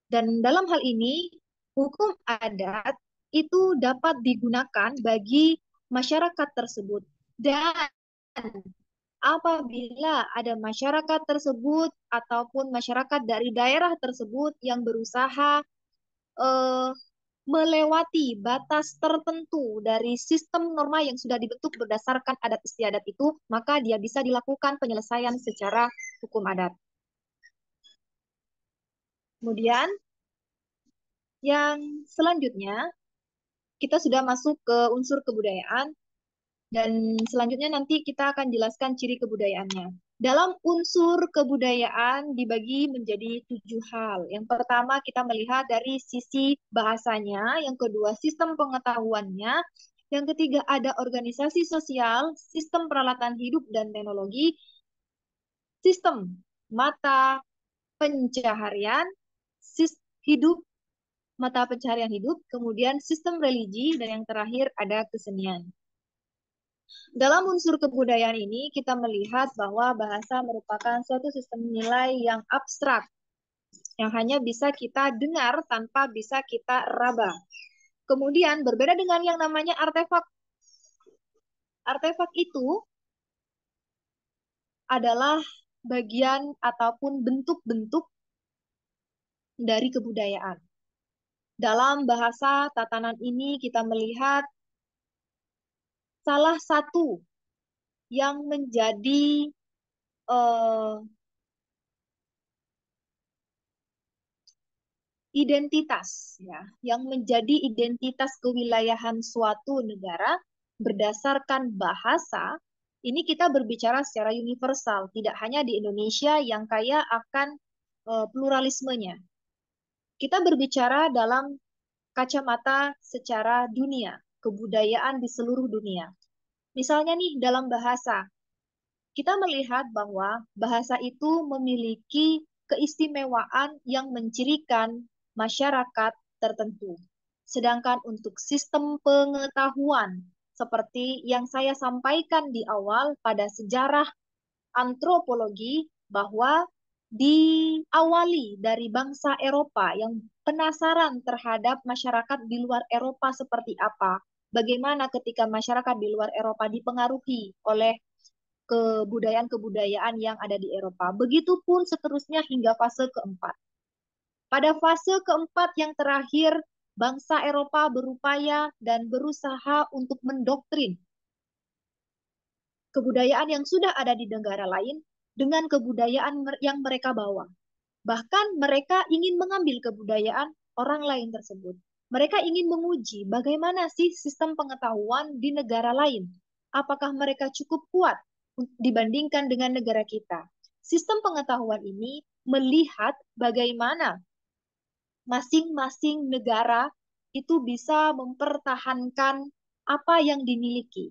dan dalam hal ini hukum adat itu dapat digunakan bagi masyarakat tersebut. Dan apabila ada masyarakat tersebut ataupun masyarakat dari daerah tersebut yang berusaha melewati batas tertentu dari sistem norma yang sudah dibentuk berdasarkan adat istiadat itu, maka dia bisa dilakukan penyelesaian secara hukum adat. Kemudian, yang selanjutnya, kita sudah masuk ke unsur kebudayaan, dan selanjutnya nanti kita akan jelaskan ciri kebudayaannya. Dalam unsur kebudayaan dibagi menjadi 7 hal. Yang pertama kita melihat dari sisi bahasanya, yang kedua sistem pengetahuannya, yang ketiga ada organisasi sosial, sistem peralatan hidup dan teknologi, sistem mata pencaharian, hidup, mata pencaharian hidup, kemudian sistem religi, dan yang terakhir ada kesenian. Dalam unsur kebudayaan ini, kita melihat bahwa bahasa merupakan suatu sistem nilai yang abstrak, yang hanya bisa kita dengar tanpa bisa kita raba. Kemudian berbeda dengan yang namanya artefak. Artefak itu adalah bagian ataupun bentuk-bentuk dari kebudayaan. Dalam bahasa tatanan ini kita melihat salah satu yang menjadi identitas, ya, yang menjadi identitas kewilayahan suatu negara berdasarkan bahasa. Ini kita berbicara secara universal, tidak hanya di Indonesia yang kaya akan pluralismenya. Kita berbicara dalam kacamata secara dunia, kebudayaan di seluruh dunia. Misalnya nih dalam bahasa, kita melihat bahwa bahasa itu memiliki keistimewaan yang mencirikan masyarakat tertentu. Sedangkan untuk sistem pengetahuan, seperti yang saya sampaikan di awal pada sejarah antropologi, bahwa diawali dari bangsa Eropa yang penasaran terhadap masyarakat di luar Eropa seperti apa. Bagaimana ketika masyarakat di luar Eropa dipengaruhi oleh kebudayaan-kebudayaan yang ada di Eropa. Begitupun seterusnya hingga fase keempat. Pada fase keempat yang terakhir, bangsa Eropa berupaya dan berusaha untuk mendoktrin kebudayaan yang sudah ada di negara lain dengan kebudayaan yang mereka bawa. Bahkan mereka ingin mengambil kebudayaan orang lain tersebut. Mereka ingin menguji bagaimana sih sistem pengetahuan di negara lain. Apakah mereka cukup kuat dibandingkan dengan negara kita? Sistem pengetahuan ini melihat bagaimana masing-masing negara itu bisa mempertahankan apa yang dimiliki.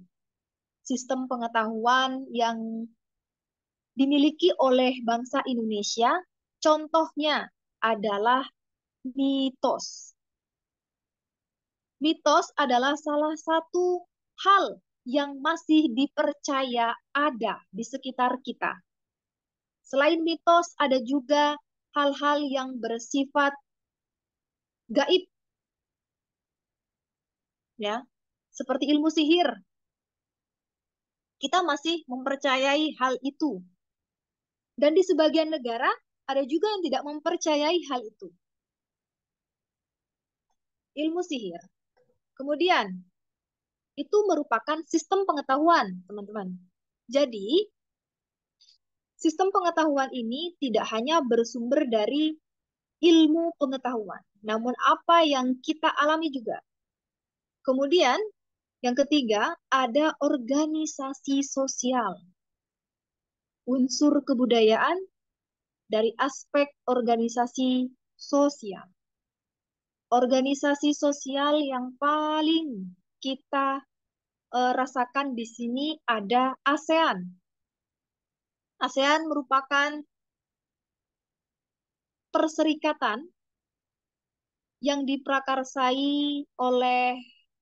Sistem pengetahuan yang dimiliki oleh bangsa Indonesia, contohnya adalah mitos. Mitos adalah salah satu hal yang masih dipercaya ada di sekitar kita. Selain mitos, ada juga hal-hal yang bersifat gaib, ya, seperti ilmu sihir. Kita masih mempercayai hal itu. Dan di sebagian negara, ada juga yang tidak mempercayai hal itu. Ilmu sihir. Kemudian, itu merupakan sistem pengetahuan, teman-teman. Jadi, sistem pengetahuan ini tidak hanya bersumber dari ilmu pengetahuan, namun apa yang kita alami juga. Kemudian, yang ketiga, ada organisasi sosial. Unsur kebudayaan dari aspek organisasi sosial. Organisasi sosial yang paling kita rasakan di sini ada ASEAN. ASEAN merupakan perserikatan yang diprakarsai oleh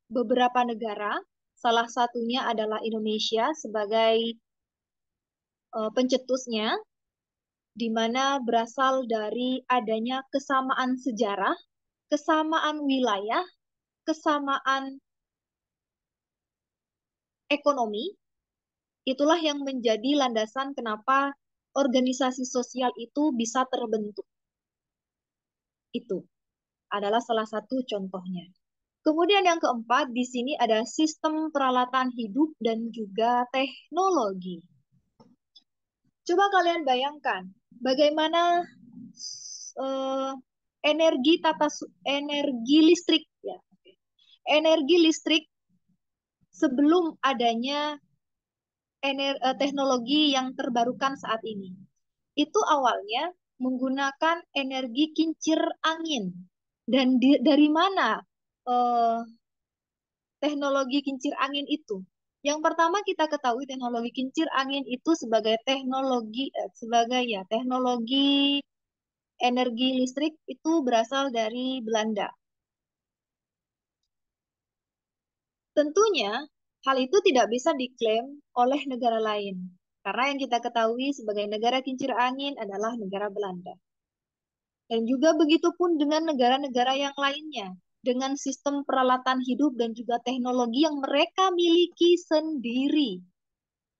beberapa negara. Salah satunya adalah Indonesia sebagai pencetusnya, di mana berasal dari adanya kesamaan sejarah, kesamaan wilayah, kesamaan ekonomi. Itulah yang menjadi landasan kenapa organisasi sosial itu bisa terbentuk. Itu adalah salah satu contohnya. Kemudian yang keempat, di sini ada sistem peralatan hidup dan juga teknologi. Coba kalian bayangkan, bagaimana energi listrik, ya, energi listrik sebelum adanya teknologi yang terbarukan saat ini. Itu awalnya menggunakan energi kincir angin. Dan dari mana teknologi kincir angin itu? Yang pertama kita ketahui teknologi kincir angin itu sebagai teknologi energi listrik itu berasal dari Belanda. Tentunya hal itu tidak bisa diklaim oleh negara lain. Karena yang kita ketahui sebagai negara kincir angin adalah negara Belanda. Dan juga begitu pun dengan negara-negara yang lainnya, dengan sistem peralatan hidup dan juga teknologi yang mereka miliki sendiri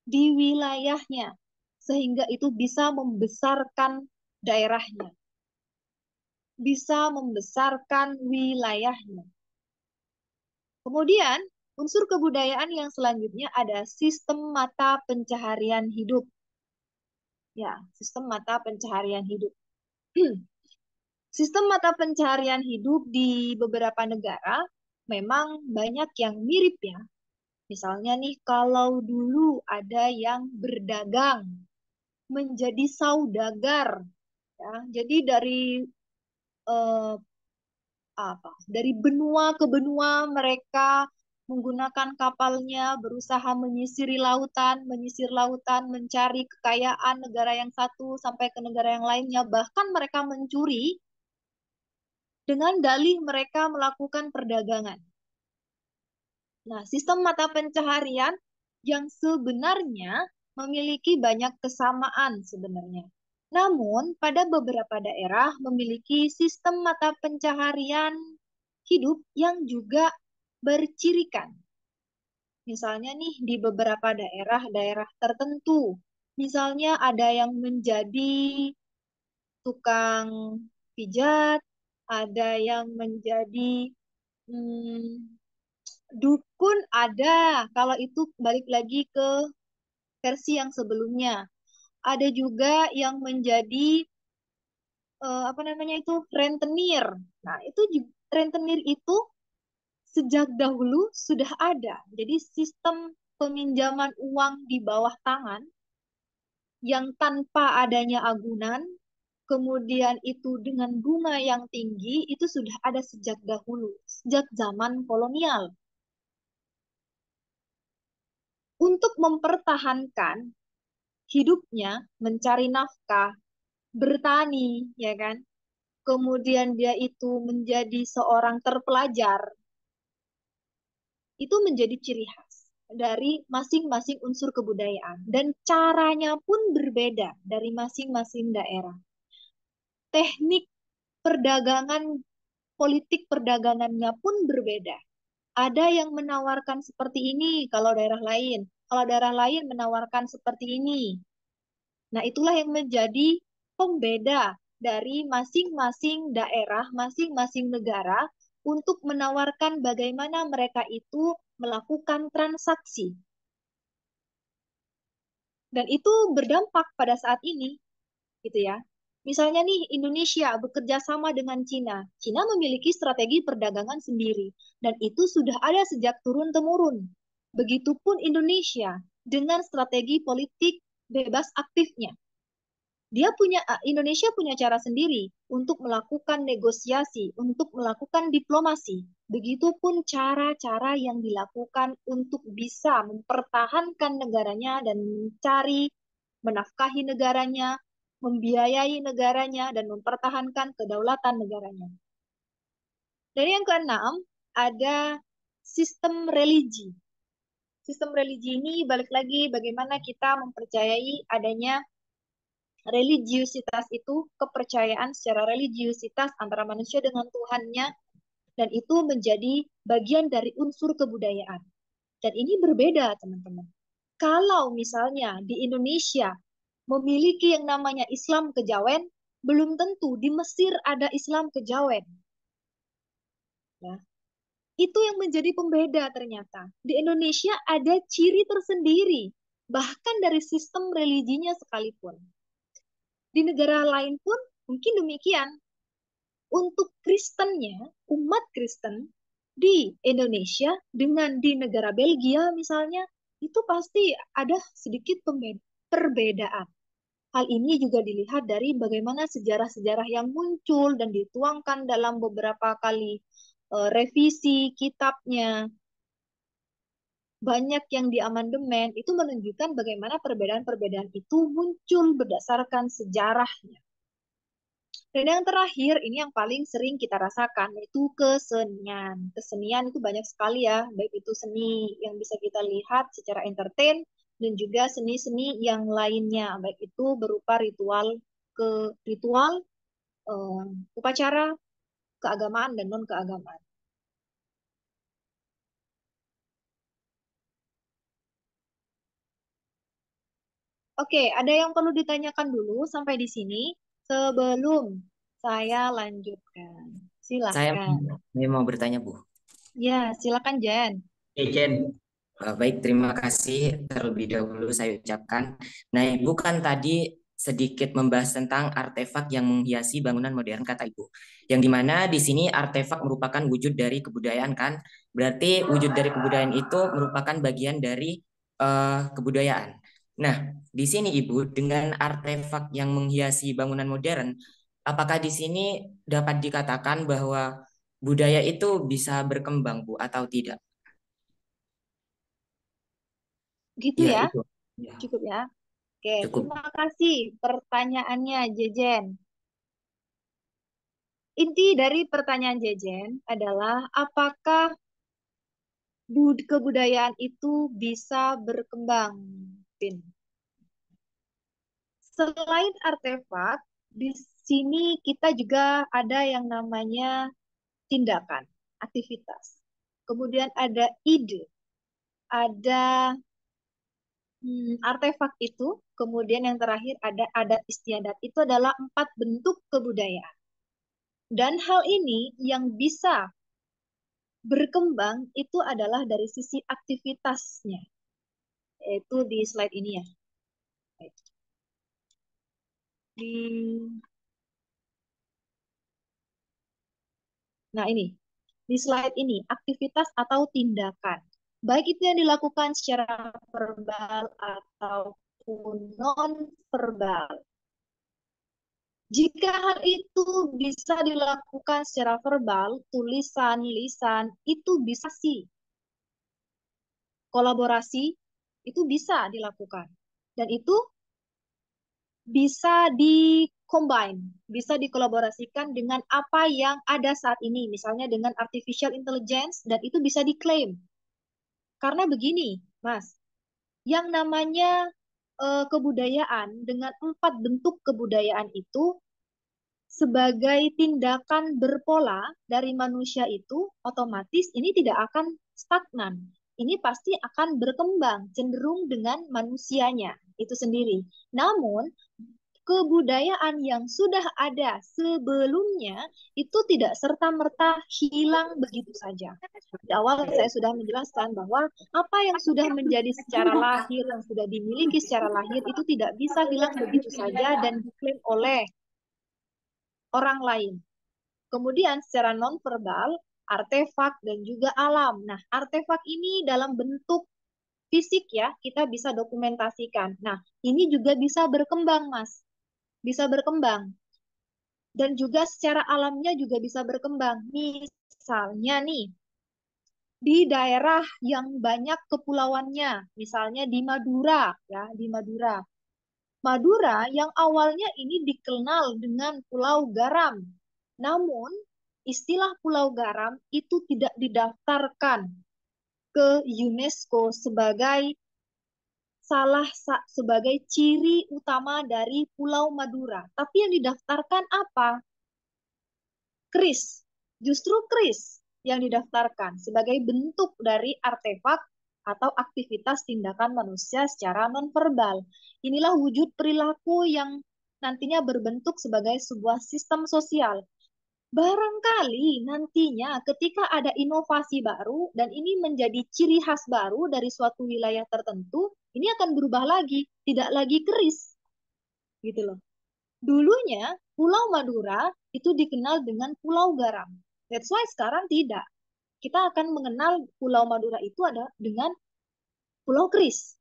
di wilayahnya, sehingga itu bisa membesarkan daerahnya, bisa membesarkan wilayahnya. Kemudian, unsur kebudayaan yang selanjutnya ada sistem mata pencaharian hidup. Ya, sistem mata pencaharian hidup. Sistem mata pencaharian hidup di beberapa negara memang banyak yang mirip ya. Misalnya nih, kalau dulu ada yang berdagang menjadi saudagar, ya. Jadi dari benua ke benua mereka menggunakan kapalnya berusaha menyisir lautan, mencari kekayaan negara yang satu sampai ke negara yang lainnya, bahkan mereka mencuri dengan dalih mereka melakukan perdagangan. Nah, sistem mata pencaharian yang sebenarnya memiliki banyak kesamaan sebenarnya. Namun, pada beberapa daerah memiliki sistem mata pencaharian hidup yang juga bercirikan. Misalnya nih, di beberapa daerah tertentu, misalnya ada yang menjadi tukang pijat, ada yang menjadi dukun, ada. Kalau itu balik lagi ke versi yang sebelumnya. Ada juga yang menjadi rentenir. Nah, rentenir itu sejak dahulu sudah ada. Jadi sistem peminjaman uang di bawah tangan yang tanpa adanya agunan, kemudian itu dengan bunga yang tinggi, itu sudah ada sejak dahulu, sejak zaman kolonial. Untuk mempertahankan hidupnya, mencari nafkah, bertani, ya kan? Kemudian dia itu menjadi seorang terpelajar. Itu menjadi ciri khas dari masing-masing unsur kebudayaan. Dan caranya pun berbeda dari masing-masing daerah. Teknik perdagangan, politik perdagangannya pun berbeda. Ada yang menawarkan seperti ini kalau daerah lain. Kalau daerah lain menawarkan seperti ini. Nah, itulah yang menjadi pembeda dari masing-masing daerah, masing-masing negara untuk menawarkan bagaimana mereka itu melakukan transaksi. Dan itu berdampak pada saat ini, gitu ya. Misalnya nih, Indonesia bekerja sama dengan Cina. Cina memiliki strategi perdagangan sendiri, dan itu sudah ada sejak turun-temurun. Begitupun Indonesia dengan strategi politik bebas aktifnya. Indonesia punya cara sendiri untuk melakukan negosiasi, untuk melakukan diplomasi. Begitupun cara-cara yang dilakukan untuk bisa mempertahankan negaranya dan mencari, menafkahi negaranya, membiayai negaranya, dan mempertahankan kedaulatan negaranya. Dan yang keenam, ada sistem religi. Sistem religi ini balik lagi bagaimana kita mempercayai adanya religiusitas itu, kepercayaan secara religiusitas antara manusia dengan Tuhannya, dan itu menjadi bagian dari unsur kebudayaan. Dan ini berbeda, teman-teman. Kalau misalnya di Indonesia memiliki yang namanya Islam kejawen, belum tentu di Mesir ada Islam kejawen. Ya. Itu yang menjadi pembeda ternyata. Di Indonesia ada ciri tersendiri, bahkan dari sistem religinya sekalipun. Di negara lain pun mungkin demikian. Untuk Kristennya, umat Kristen di Indonesia dengan di negara Belgia misalnya, itu pasti ada sedikit perbedaan. Hal ini juga dilihat dari bagaimana sejarah-sejarah yang muncul dan dituangkan dalam beberapa kali revisi kitabnya. Banyak yang diamandemen, itu menunjukkan bagaimana perbedaan-perbedaan itu muncul berdasarkan sejarahnya. Dan yang terakhir, ini yang paling sering kita rasakan, yaitu kesenian. Kesenian itu banyak sekali ya, baik itu seni yang bisa kita lihat secara entertain, dan juga seni-seni yang lainnya, baik itu berupa ritual, eh, upacara, keagamaan, dan non-keagamaan. Oke, ada yang perlu ditanyakan dulu sampai di sini sebelum saya lanjutkan. Saya Silahkan. mau bertanya, Bu. Ya, silakan Jen. Jen. Baik, terima kasih terlebih dahulu saya ucapkan. Nah, Ibu kan tadi sedikit membahas tentang artefak yang menghiasi bangunan modern, kata Ibu. Yang dimana di sini artefak merupakan wujud dari kebudayaan kan? Berarti wujud dari kebudayaan itu merupakan bagian dari kebudayaan. Nah, di sini Ibu, dengan artefak yang menghiasi bangunan modern, apakah di sini dapat dikatakan bahwa budaya itu bisa berkembang, Bu, atau tidak? Gitu Ya, ya, itu. Ya, cukup ya. Oke, cukup. terima kasih pertanyaannya Jejen. Inti dari pertanyaan Jejen adalah apakah kebudayaan itu bisa berkembang, Pin? Selain artefak, di sini kita juga ada yang namanya tindakan, aktivitas. Kemudian ada ide, ada artefak itu, kemudian yang terakhir ada adat istiadat. Itu adalah 4 bentuk kebudayaan. Dan hal ini yang bisa berkembang itu adalah dari sisi aktivitasnya, yaitu di slide ini ya. Nah ini, di slide ini, aktivitas atau tindakan. Baik itu yang dilakukan secara verbal ataupun non-verbal. Jika hal itu bisa dilakukan secara verbal, tulisan, lisan, itu bisa sih. Kolaborasi, itu bisa dilakukan. Dan itu bisa di-combine, bisa dikolaborasikan dengan apa yang ada saat ini, misalnya dengan artificial intelligence, dan itu bisa diklaim. Karena begini, Mas, yang namanya kebudayaan dengan 4 bentuk kebudayaan itu sebagai tindakan berpola dari manusia itu otomatis ini tidak akan stagnan. Ini pasti akan berkembang cenderung dengan manusianya itu sendiri. Namun kebudayaan yang sudah ada sebelumnya itu tidak serta-merta hilang begitu saja. Di awal saya sudah menjelaskan bahwa apa yang sudah menjadi secara lahir, yang sudah dimiliki secara lahir itu tidak bisa hilang begitu saja dan diklaim oleh orang lain. Kemudian secara non-verbal, artefak dan juga alam. Nah, artefak ini dalam bentuk fisik ya, kita bisa dokumentasikan. Nah, ini juga bisa berkembang, Mas. bisa berkembang. Dan juga secara alamnya juga bisa berkembang. Misalnya nih, di daerah yang banyak kepulauannya, misalnya di Madura, ya, di Madura. Madura yang awalnya ini dikenal dengan Pulau Garam. Namun, istilah Pulau Garam itu tidak didaftarkan ke UNESCO sebagai ciri utama dari Pulau Madura. Tapi yang didaftarkan apa? Kris. Justru kris yang didaftarkan sebagai bentuk dari artefak atau aktivitas tindakan manusia secara nonverbal. Inilah wujud perilaku yang nantinya berbentuk sebagai sebuah sistem sosial. Barangkali nantinya ketika ada inovasi baru dan ini menjadi ciri khas baru dari suatu wilayah tertentu, ini akan berubah lagi, tidak lagi keris, gitu loh. Dulunya Pulau Madura itu dikenal dengan Pulau Garam. That's why sekarang tidak. Kita akan mengenal Pulau Madura itu ada dengan Pulau Keris.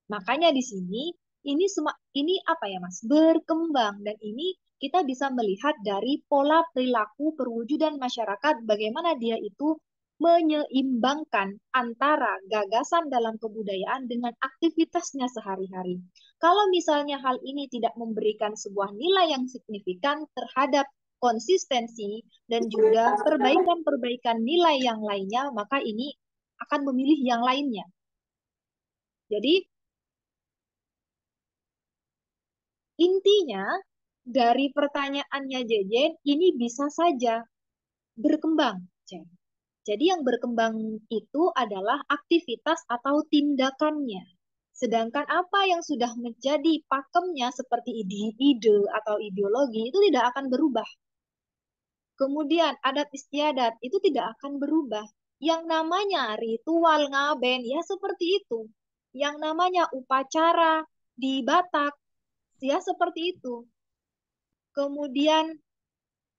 Makanya di sini ini apa ya Mas? Berkembang dan ini kita bisa melihat dari pola perilaku perwujudan masyarakat bagaimana dia itu menyeimbangkan antara gagasan dalam kebudayaan dengan aktivitasnya sehari-hari. Kalau misalnya hal ini tidak memberikan sebuah nilai yang signifikan terhadap konsistensi dan juga perbaikan-perbaikan nilai yang lainnya, maka ini akan memilih yang lainnya. Jadi intinya dari pertanyaannya Jejen, ini bisa saja berkembang. Jadi yang berkembang itu adalah aktivitas atau tindakannya. Sedangkan apa yang sudah menjadi pakemnya seperti ide atau ideologi itu tidak akan berubah. Kemudian adat istiadat itu tidak akan berubah. Yang namanya ritual ngaben ya seperti itu. Yang namanya upacara di Batak ya seperti itu. Kemudian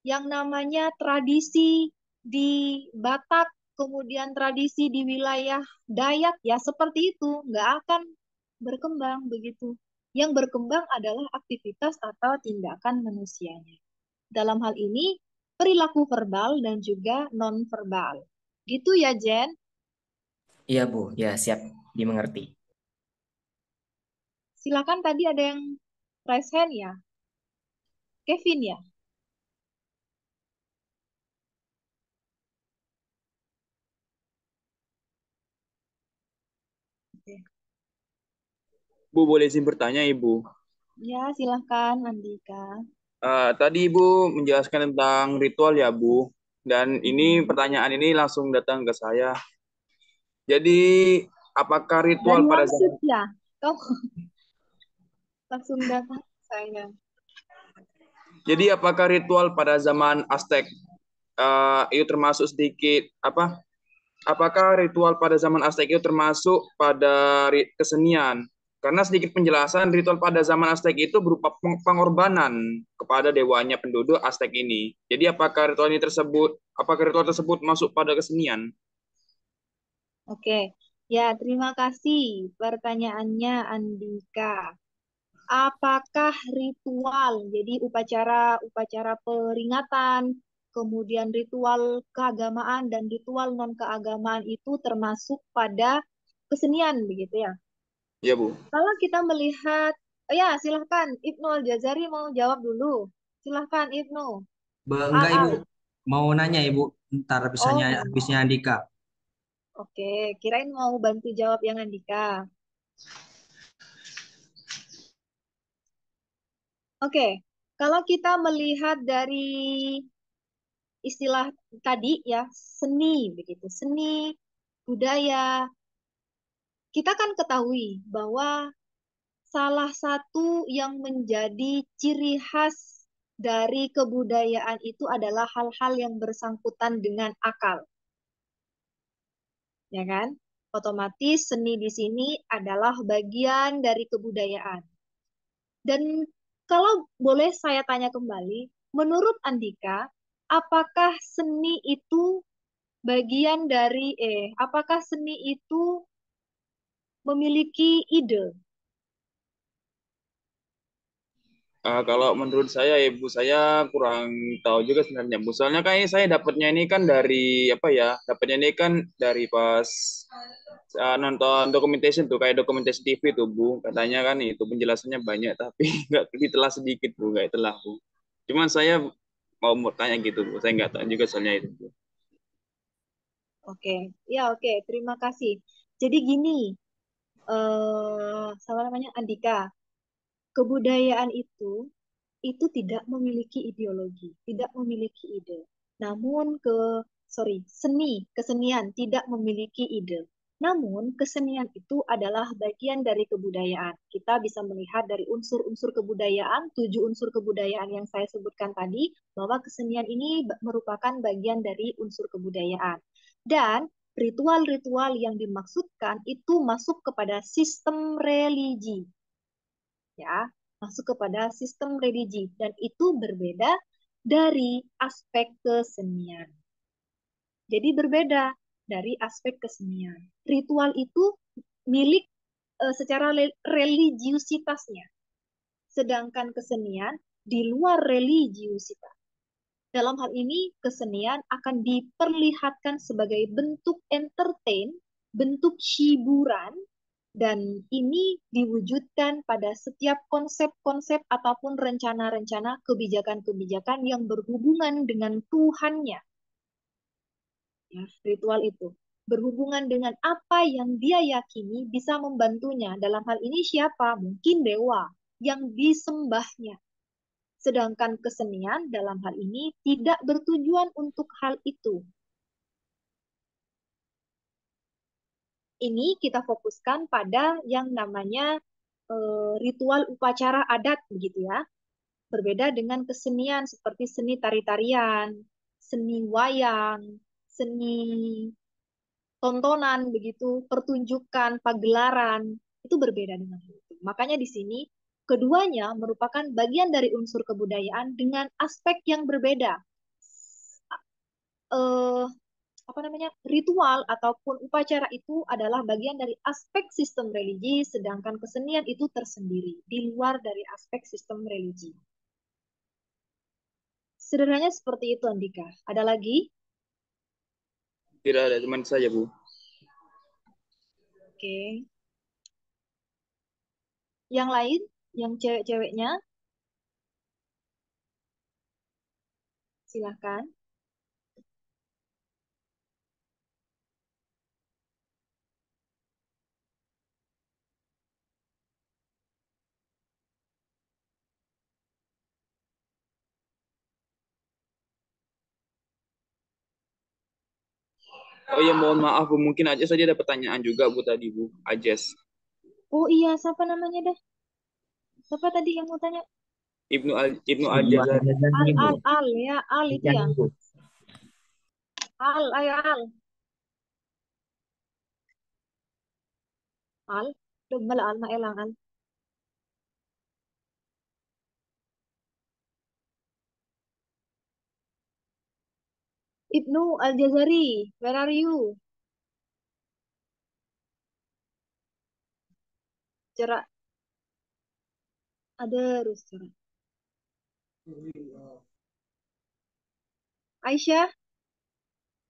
yang namanya tradisi di Batak, kemudian tradisi di wilayah Dayak, ya seperti itu, nggak akan berkembang begitu. Yang berkembang adalah aktivitas atau tindakan manusianya. Dalam hal ini, perilaku verbal dan juga non-verbal. Gitu ya, Jen? Iya, Bu. Ya, siap dimengerti. Silakan tadi ada yang raise hand ya. Kevin ya? Oke. Bu, boleh izin bertanya, Ibu? Ya, silahkan Andika. Tadi Ibu menjelaskan tentang ritual ya, Bu. Dan ini pertanyaan ini langsung datang ke saya. Jadi, apakah ritual Dan pada langsung zaman ya, kamu langsung datang ke saya. Jadi apakah ritual pada zaman Aztec itu termasuk sedikit apa? Apakah ritual pada zaman Aztec itu termasuk pada kesenian? Karena sedikit penjelasan, ritual pada zaman Aztec itu berupa pengorbanan kepada dewanya penduduk Aztec ini. Jadi apakah ritual tersebut masuk pada kesenian? Oke, ya terima kasih pertanyaannya Andika. Apakah ritual, jadi upacara peringatan, kemudian ritual keagamaan dan ritual non keagamaan itu termasuk pada kesenian begitu ya? Ya, Bu. Kalau kita melihat, ya silahkan Ibnu Al-Jazari mau jawab dulu. Silahkan Ibnu. Enggak Al. Ibu, mau nanya Ibu, ntar Oh, habisnya Andika. oke. Kirain mau bantu jawab yang Andika. Oke, kalau kita melihat dari istilah tadi ya, seni begitu. Seni, budaya. Kita kan ketahui bahwa salah satu yang menjadi ciri khas dari kebudayaan itu adalah hal-hal yang bersangkutan dengan akal. Ya kan? Otomatis seni di sini adalah bagian dari kebudayaan. Dan kalau boleh saya tanya kembali, menurut Andika, apakah seni itu bagian dari apakah seni itu memiliki ide? Kalau menurut saya Ibu, saya kurang tahu juga sebenarnya Bu. Soalnya kayak saya dapatnya ini kan dari apa ya? Dapatnya ini kan dari pas nonton documentation tuh, kayak documentation TV tuh Bu. Katanya kan itu penjelasannya banyak tapi nggak ditelah sedikit Bu, nggak ditelah Bu. Cuman saya mau tanya gitu Bu. Saya nggak tahu juga soalnya itu Bu. Oke, ya oke, terima kasih. Jadi gini, sama namanya Andika, kebudayaan itu tidak memiliki ideologi, tidak memiliki ide. Namun kesenian tidak memiliki ide. Namun kesenian itu adalah bagian dari kebudayaan. Kita bisa melihat dari unsur-unsur kebudayaan, 7 unsur kebudayaan yang saya sebutkan tadi, bahwa kesenian ini merupakan bagian dari unsur kebudayaan. Dan ritual-ritual yang dimaksudkan itu masuk kepada sistem religi, ya, masuk kepada sistem religi, dan itu berbeda dari aspek kesenian. Jadi berbeda dari aspek kesenian. Ritual itu milik secara religiusitasnya, sedangkan kesenian di luar religiusitas. Dalam hal ini, kesenian akan diperlihatkan sebagai bentuk entertain, bentuk hiburan, dan ini diwujudkan pada setiap konsep-konsep ataupun rencana-rencana kebijakan-kebijakan yang berhubungan dengan Tuhannya. Ya, ritual itu berhubungan dengan apa yang dia yakini bisa membantunya. Dalam hal ini siapa? Mungkin dewa yang disembahnya. Sedangkan kesenian dalam hal ini tidak bertujuan untuk hal itu. Ini kita fokuskan pada yang namanya ritual upacara adat, begitu ya. Berbeda dengan kesenian seperti seni tari-tarian, seni wayang, seni tontonan, begitu, pertunjukan, pagelaran, itu berbeda dengan itu. Makanya di sini keduanya merupakan bagian dari unsur kebudayaan dengan aspek yang berbeda. Eh, Apa namanya, ritual ataupun upacara itu adalah bagian dari aspek sistem religi, sedangkan kesenian itu tersendiri di luar dari aspek sistem religi. Sederhananya seperti itu, Andika. Ada lagi? Tidak ada, cuman saja Bu. Oke. Yang lain, yang cewek-ceweknya, silahkan. Oh ya, mohon maaf Bu, mungkin aja saja ada pertanyaan juga Bu tadi Bu, Ajes. Oh iya, siapa namanya dah? Siapa tadi yang mau tanya? Ibnu Ibu Al-Jazari. Al-Jazari, Bu. Al, ya, Al itu ya. Bu. Ayo Al. Al, coba Al, maelang Al. Ibnu Al-Jazari, where are you? Cerak, ada terus cerak. Aisyah,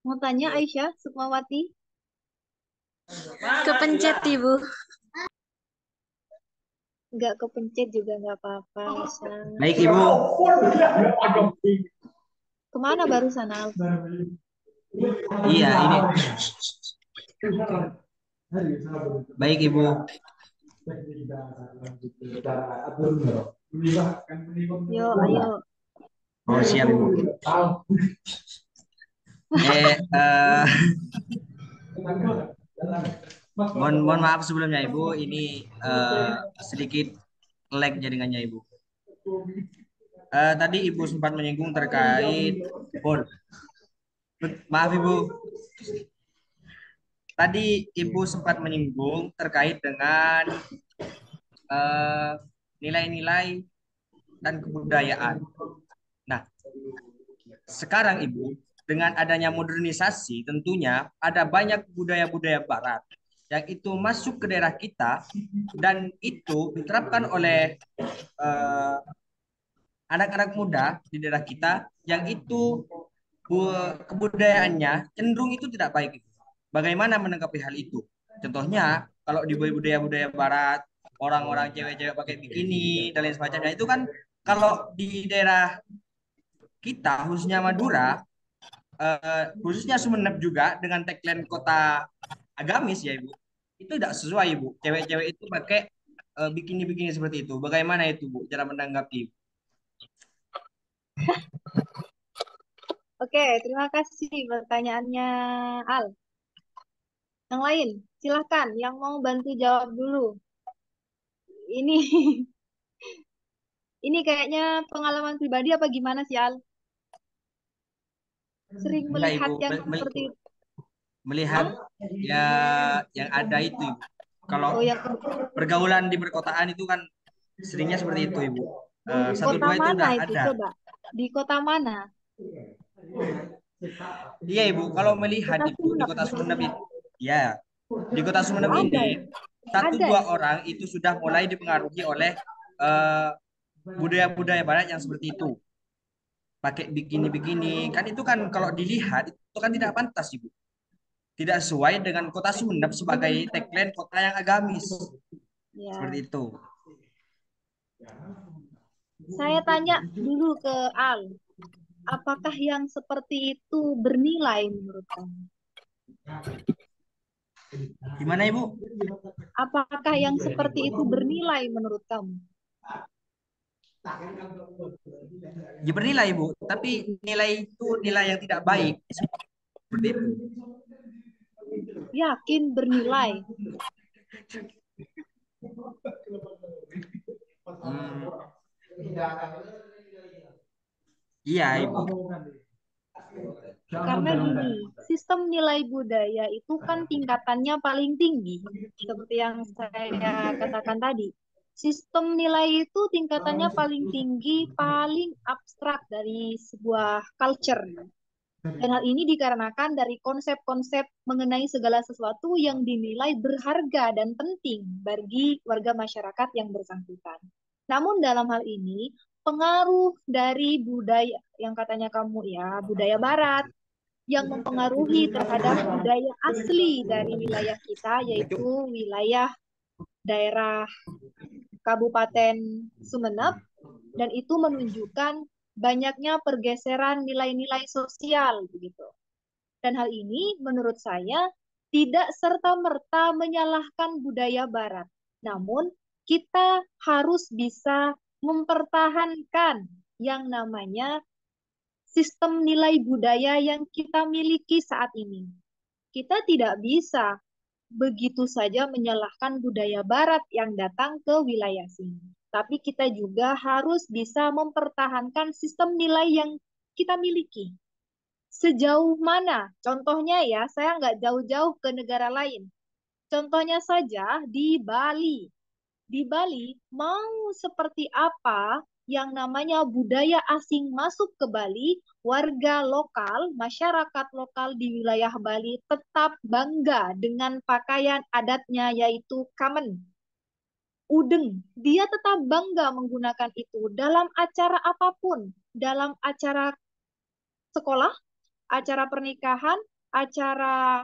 mau tanya Aisyah Sukmawati? Kepencet, Ibu. Nggak kepencet juga nggak apa-apa, Aisyah. Baik, Ibu. Kemana barusan Al? Iya, ini. Baik, Ibu. Yo, ayo. Oh, siap, Ibu. Mohon maaf sebelumnya Ibu, ini sedikit lag jaringannya Ibu. Tadi Ibu sempat menyinggung terkait maaf Ibu. Tadi Ibu sempat menyinggung terkait dengan nilai-nilai dan kebudayaan. Nah, sekarang Ibu, dengan adanya modernisasi tentunya ada banyak budaya-budaya barat yang itu masuk ke daerah kita dan itu diterapkan oleh anak-anak muda di daerah kita yang itu kebudayaannya cenderung itu tidak baik. Bagaimana menanggapi hal itu? Contohnya, kalau di budaya-budaya barat, orang-orang cewek-cewek pakai bikini dan lain semacamnya itu kan kalau di daerah kita khususnya Madura, khususnya Sumeneb juga dengan tagline kota agamis ya Ibu, itu tidak sesuai Ibu. Cewek-cewek itu pakai bikini-bikini seperti itu. Bagaimana itu Bu cara menanggapi? Oke, terima kasih pertanyaannya Al. Yang lain, silahkan. Yang mau bantu jawab dulu. Ini ini kayaknya pengalaman pribadi apa gimana sih Al? Sering Enggak melihat Ibu, yang seperti itu? melihat ya yang ada itu Ibu. Kalau Oh, yang pergaulan di perkotaan itu kan seringnya seperti itu Ibu. Satu kota dua itu mana udah itu? ada. Coba. Di kota mana? Iya Ibu, kalau melihat Kota Ibu di Sumeneb. kota Sumeneb itu, ya di kota Sumeneb Oh, ada ini ya? satu Ada dua ya? orang itu sudah mulai dipengaruhi oleh eh, budaya-budaya barat yang seperti itu. Pakai bikini-bikini, kan itu kan kalau dilihat itu kan tidak pantas Ibu. Tidak sesuai dengan kota Sumeneb sebagai tagline kota yang agamis. Seperti Ya. itu. Saya tanya dulu ke Al. Apakah yang seperti itu bernilai menurut kamu? Gimana Ibu? Apakah yang seperti itu bernilai menurut kamu? Ya bernilai Ibu, tapi nilai itu nilai yang tidak baik. Seperti itu. Yakin bernilai. Hmm, iya Ibu. Karena gini, sistem nilai budaya itu kan tingkatannya paling tinggi. Seperti yang saya katakan tadi. Sistem nilai itu tingkatannya paling tinggi, paling abstrak dari sebuah culture. Dan hal ini dikarenakan dari konsep-konsep mengenai segala sesuatu yang dinilai berharga dan penting bagi warga masyarakat yang bersangkutan. Namun dalam hal ini, pengaruh dari budaya yang katanya kamu ya, budaya barat, yang mempengaruhi terhadap budaya asli dari wilayah kita, yaitu wilayah daerah Kabupaten Sumeneb, dan itu menunjukkan banyaknya pergeseran nilai-nilai sosial begitu. Dan hal ini menurut saya tidak serta-merta menyalahkan budaya barat. Namun kita harus bisa mempertahankan yang namanya sistem nilai budaya yang kita miliki saat ini. Kita tidak bisa begitu saja menyalahkan budaya barat yang datang ke wilayah sini. Tapi kita juga harus bisa mempertahankan sistem nilai yang kita miliki. Sejauh mana? Contohnya ya, saya nggak jauh-jauh ke negara lain. Contohnya saja di Bali. Di Bali, mau seperti apa yang namanya budaya asing masuk ke Bali, warga lokal, masyarakat lokal di wilayah Bali tetap bangga dengan pakaian adatnya yaitu kamen, udeng. Dia tetap bangga menggunakan itu dalam acara apapun, dalam acara sekolah, acara pernikahan, acara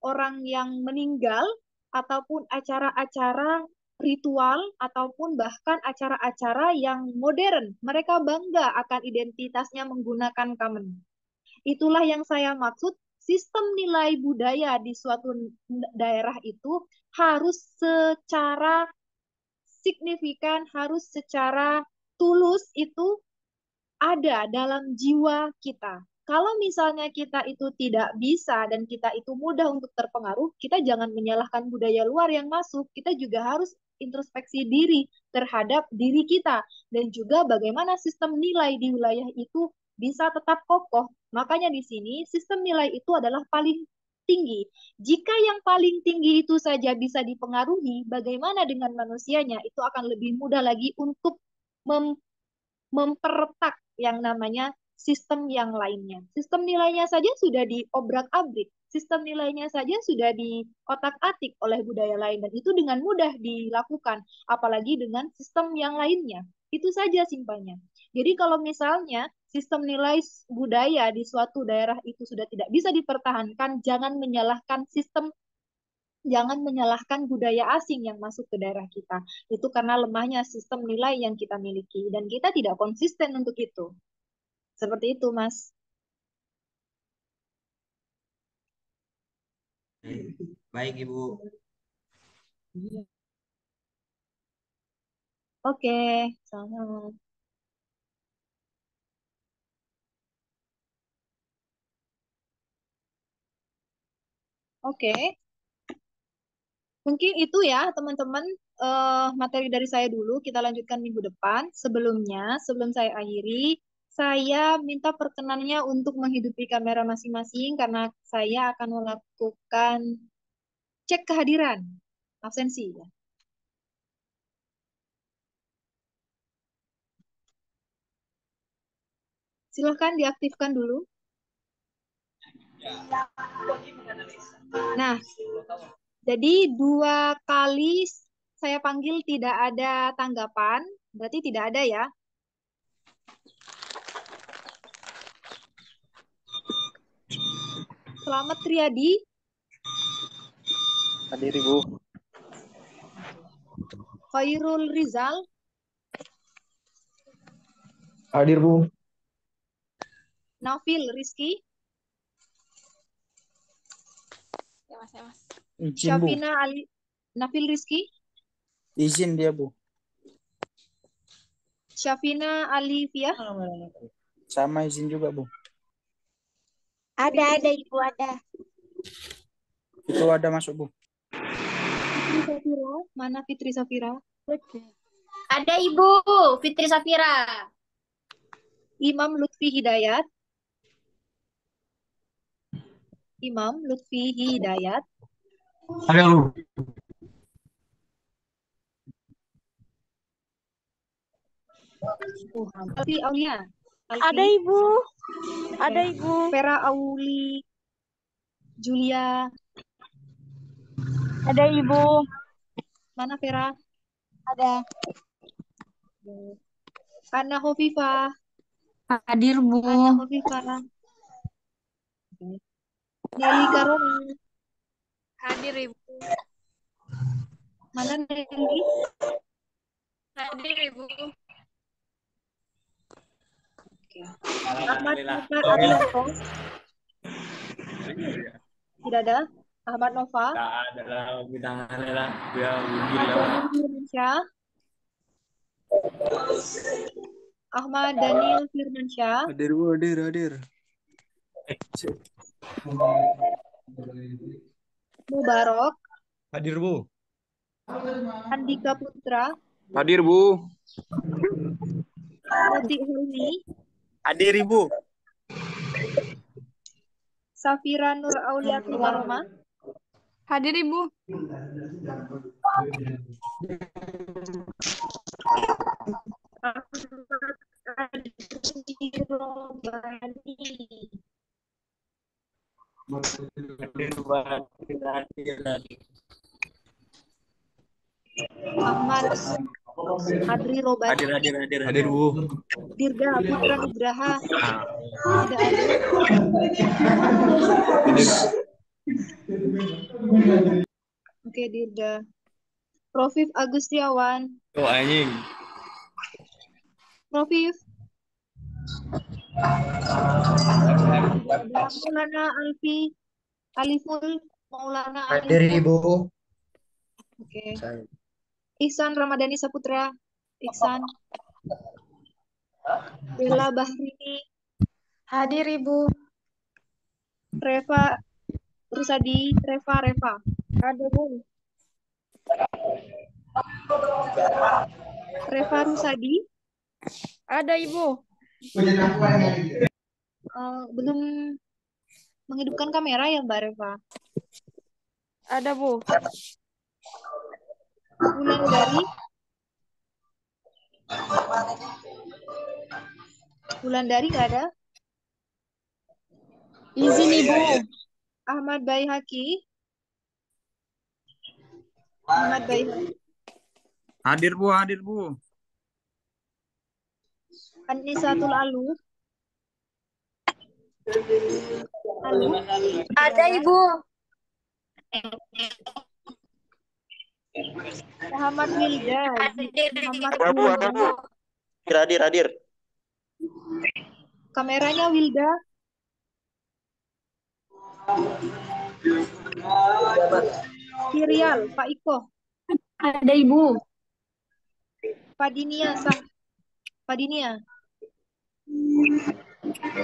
orang yang meninggal, ataupun acara-acara ritual, ataupun bahkan acara-acara yang modern. Mereka bangga akan identitasnya menggunakan kamen. Itulah yang saya maksud, sistem nilai budaya di suatu daerah itu harus secara signifikan, harus secara tulus itu ada dalam jiwa kita. Kalau misalnya kita itu tidak bisa dan kita itu mudah untuk terpengaruh, kita jangan menyalahkan budaya luar yang masuk. Kita juga harus introspeksi diri terhadap diri kita dan juga bagaimana sistem nilai di wilayah itu bisa tetap kokoh. Makanya di sini sistem nilai itu adalah paling tinggi. Jika yang paling tinggi itu saja bisa dipengaruhi, bagaimana dengan manusianya? Itu akan lebih mudah lagi untuk mempertak yang namanya sistem yang lainnya. Sistem nilainya saja sudah diobrak-abrik, sistem nilainya saja sudah diotak-atik oleh budaya lain, dan itu dengan mudah dilakukan, apalagi dengan sistem yang lainnya. Itu saja simpelnya. Jadi kalau misalnya sistem nilai budaya di suatu daerah itu sudah tidak bisa dipertahankan, jangan menyalahkan budaya asing yang masuk ke daerah kita. Itu karena lemahnya sistem nilai yang kita miliki dan kita tidak konsisten untuk itu. Seperti itu, Mas. Baik, Ibu. Oke, sama. Oke, mungkin itu ya teman-teman, materi dari saya dulu. Kita lanjutkan minggu depan. Sebelumnya, sebelum saya akhiri, saya minta perkenannya untuk menghidupi kamera masing-masing karena saya akan melakukan cek kehadiran absensi ya. Silahkan diaktifkan dulu. Nah, jadi 2 kali saya panggil tidak ada tanggapan, berarti tidak ada ya. Selamat Triadi. Hadir Ibu. Khairul Rizal. Hadir Bu. Nafil Rizky. Ya Mas, ya Mas. Izin Bu. Syafina Ali. Nafil Rizky. Izin dia Bu. Syafina Alifia. Sama izin juga Bu. Ada Ibu, ada. Itu ada masuk Bu. Fitri Safira. Mana Fitri Safira? Ada Ibu, Fitri Safira. Imam Lutfi Hidayat. Imam Lutfi Hidayat. Ada Bu. Alfi Aulia. Alfi. Ada Ibu. Ada Ibu. Vera Auli. Julia. Ada Ibu. Mana Vera? Ada. Ana Hovifa. Hadir Bu. Ana Hovifa. Nelly Karoma. Hadir Ibu. Mana Nelly? Hadir Ibu. Ahmad Nova Arianto. Tidak ada. Ahmad Nova. Ahmad Daniel Firmansyah. Hadir Bu, hadir. Mubarok. Hadir Bu. Andika Putra. Hadir Bu. Roti Helmi. Hadir Ibu. Safira Nur Auliati Karoma. Hadir Ibu. Ahmad Adri Robert. Hadir Bu. Dirga Putra Nugraha. Tidak ada. Oke, Dirga. Profif Agustiawan. Oh anjing. Profif. Maulana Alfi. Aliful. Maulana Hadir Aliful. Ibu. Oke. Ihsan Ramadhani Saputra. Ihsan. Bella Bahrini. Hadir Ibu. Reva Rusadi. Reva. Ada Bu. Reva Rusadi. Ada Ibu. Belum menghidupkan kamera ya Mbak Reva? Ada Bu. Wulandari. Wulandari nggak ada. Izin Ibu. Ahmad Baihaqi. Ahmad Baihaqi. Hadir Bu. Anisatul Alu. Alu. Ada Ibu. Muhammad Wilda. Hadir Muhammad Ibu. Wilda. Hadir. Kameranya Wilda. Sirial, Pak Iko. Ada Ibu. Padinia, sah. Padinia.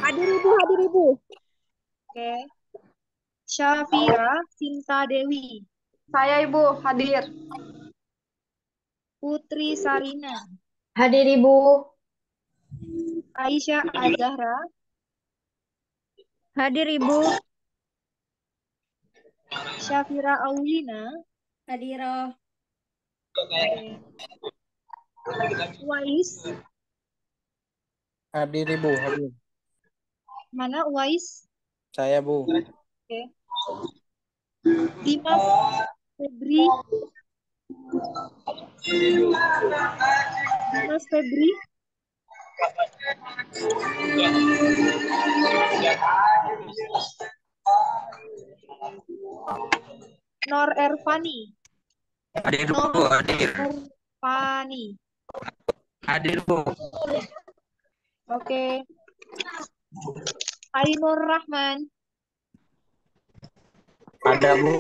Hadir Ibu. Oke. Syafira, Sinta Dewi. Saya Ibu, hadir. Putri Sarina. Hadir Ibu. Aisyah Azahra. Hadir Ibu. Syafira Aulina. Hadir. Oke. Uwais. Hadir Ibu, hadir. Mana Uwais? Saya Bu. Oke. Dimas Febri. Dimas Febri. Nor Ervani. Hadir Nor Bu, hadir. Ervani. Hadir Bu. Oke. Ainur Rahman. Ada Bu.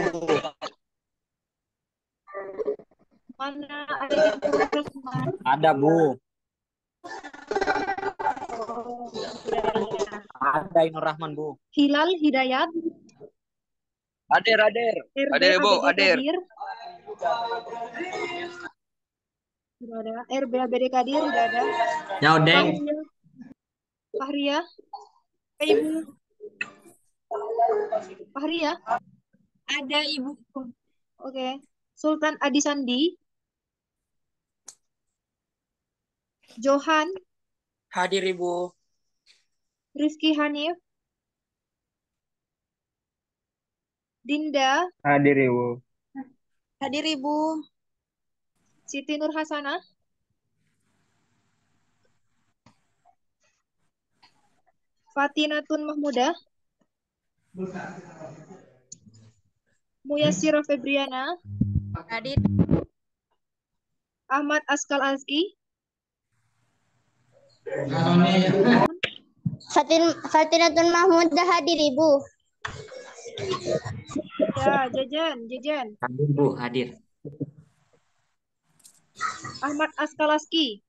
Mana Ainur Rahman? Ada Bu. Oh, ya. Ada Inur Rahman Bu. Hilal Hidayat. Hadir. RB Hadir, Bu, ABD hadir. Kadir. Tidak ada. RB ABD Kadir tidak ada. Nyaudeng. Fahria. Ibu. Fahria. Ada Ibu. Oke. Sultan Adisandi. Johan. Hadir Ibu. Rizky Hanif. Dinda. Hadir Ibu. Hadir Ibu. Siti Nur Hasanah. Fatinatun Mahmudah. Muyassirah Febriana. Hadir. Ahmad Askal Azki. Fatinatun Mahmudah hadir Ibu. Ya, Jajan. Hadir Bu, hadir. Ahmad Askal Azki.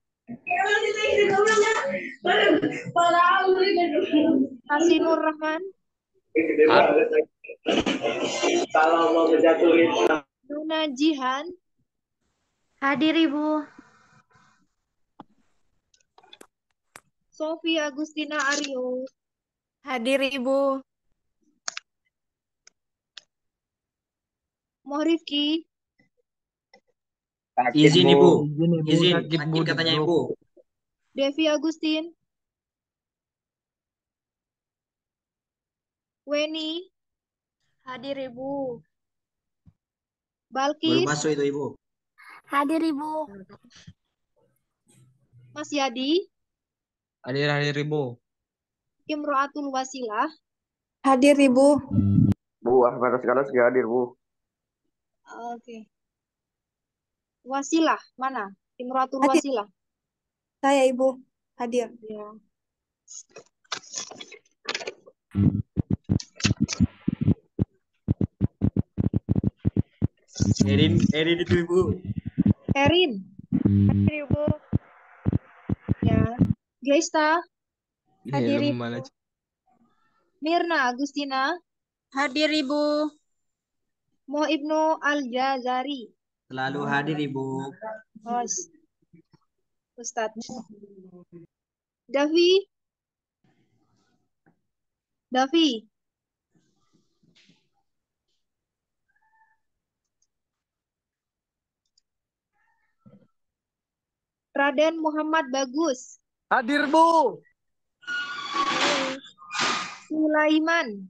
Hasinur Rahman. Nuna Jihan. Hadir Ibu. Sofi Agustina Aryo. Hadir Ibu. Mohrifki. Izin Ibu. Izin. Sakit Bu. Sakit katanya Ibu. Devi Agustin. Weni. Hadir Ibu. Baru Balkis. masuk itu Ibu. Hadir Ibu. Mas Yadi. Hadir Ibu. Imro'atul Wasilah. Hadir Ibu. Bu, Ahmad Askar Azki hadir, Bu. Oke. Wasilah, mana? Imro'atul Hadir. Wasilah. Saya Ibu. Hadir. Ya. Erin itu Ibu. Erin. Hadir Ibu. Ya. Gesta. Hadir Helm Ibu. malah. Mirna Agustina. Hadir Ibu. Mo Ibnu Al-Jazari. Selalu hadir Ibu. Ustadz. Davi. Raden Muhammad Bagus. Hadir Bu. Sulaiman.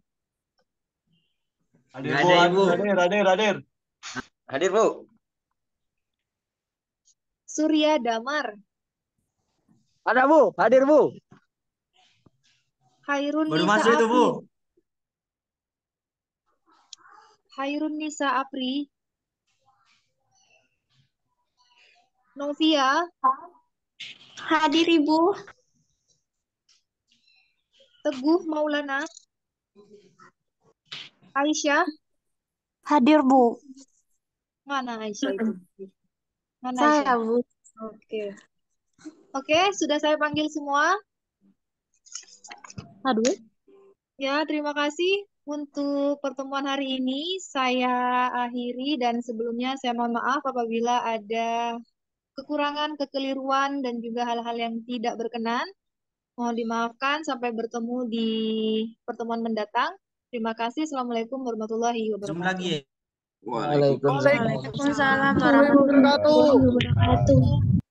Hadir Bu. Hadir. Hadir, Bu. Surya Damar. Ada Bu, hadir Bu. Hairun Baru Nisa masuk itu, Bu. Apri. Hairun Nisa Apri. Novia. Hadir Ibu. Teguh Maulana. Aisyah. Hadir Bu. Mana Aisyah itu? Mana Saya Aisyah? Bu. Oke. Oke, sudah saya panggil semua. Aduh. Ya, terima kasih untuk pertemuan hari ini. Saya akhiri dan sebelumnya saya mohon maaf apabila ada kekurangan, kekeliruan, dan juga hal-hal yang tidak berkenan. Mohon dimaafkan. Sampai bertemu di pertemuan mendatang. Terima kasih. Assalamualaikum warahmatullahi Zoom wabarakatuh. lagi ya. Waalaikumsalam. Waalaikumsalam warahmatullahi wabarakatuh. warahmatullahi wabarakatuh.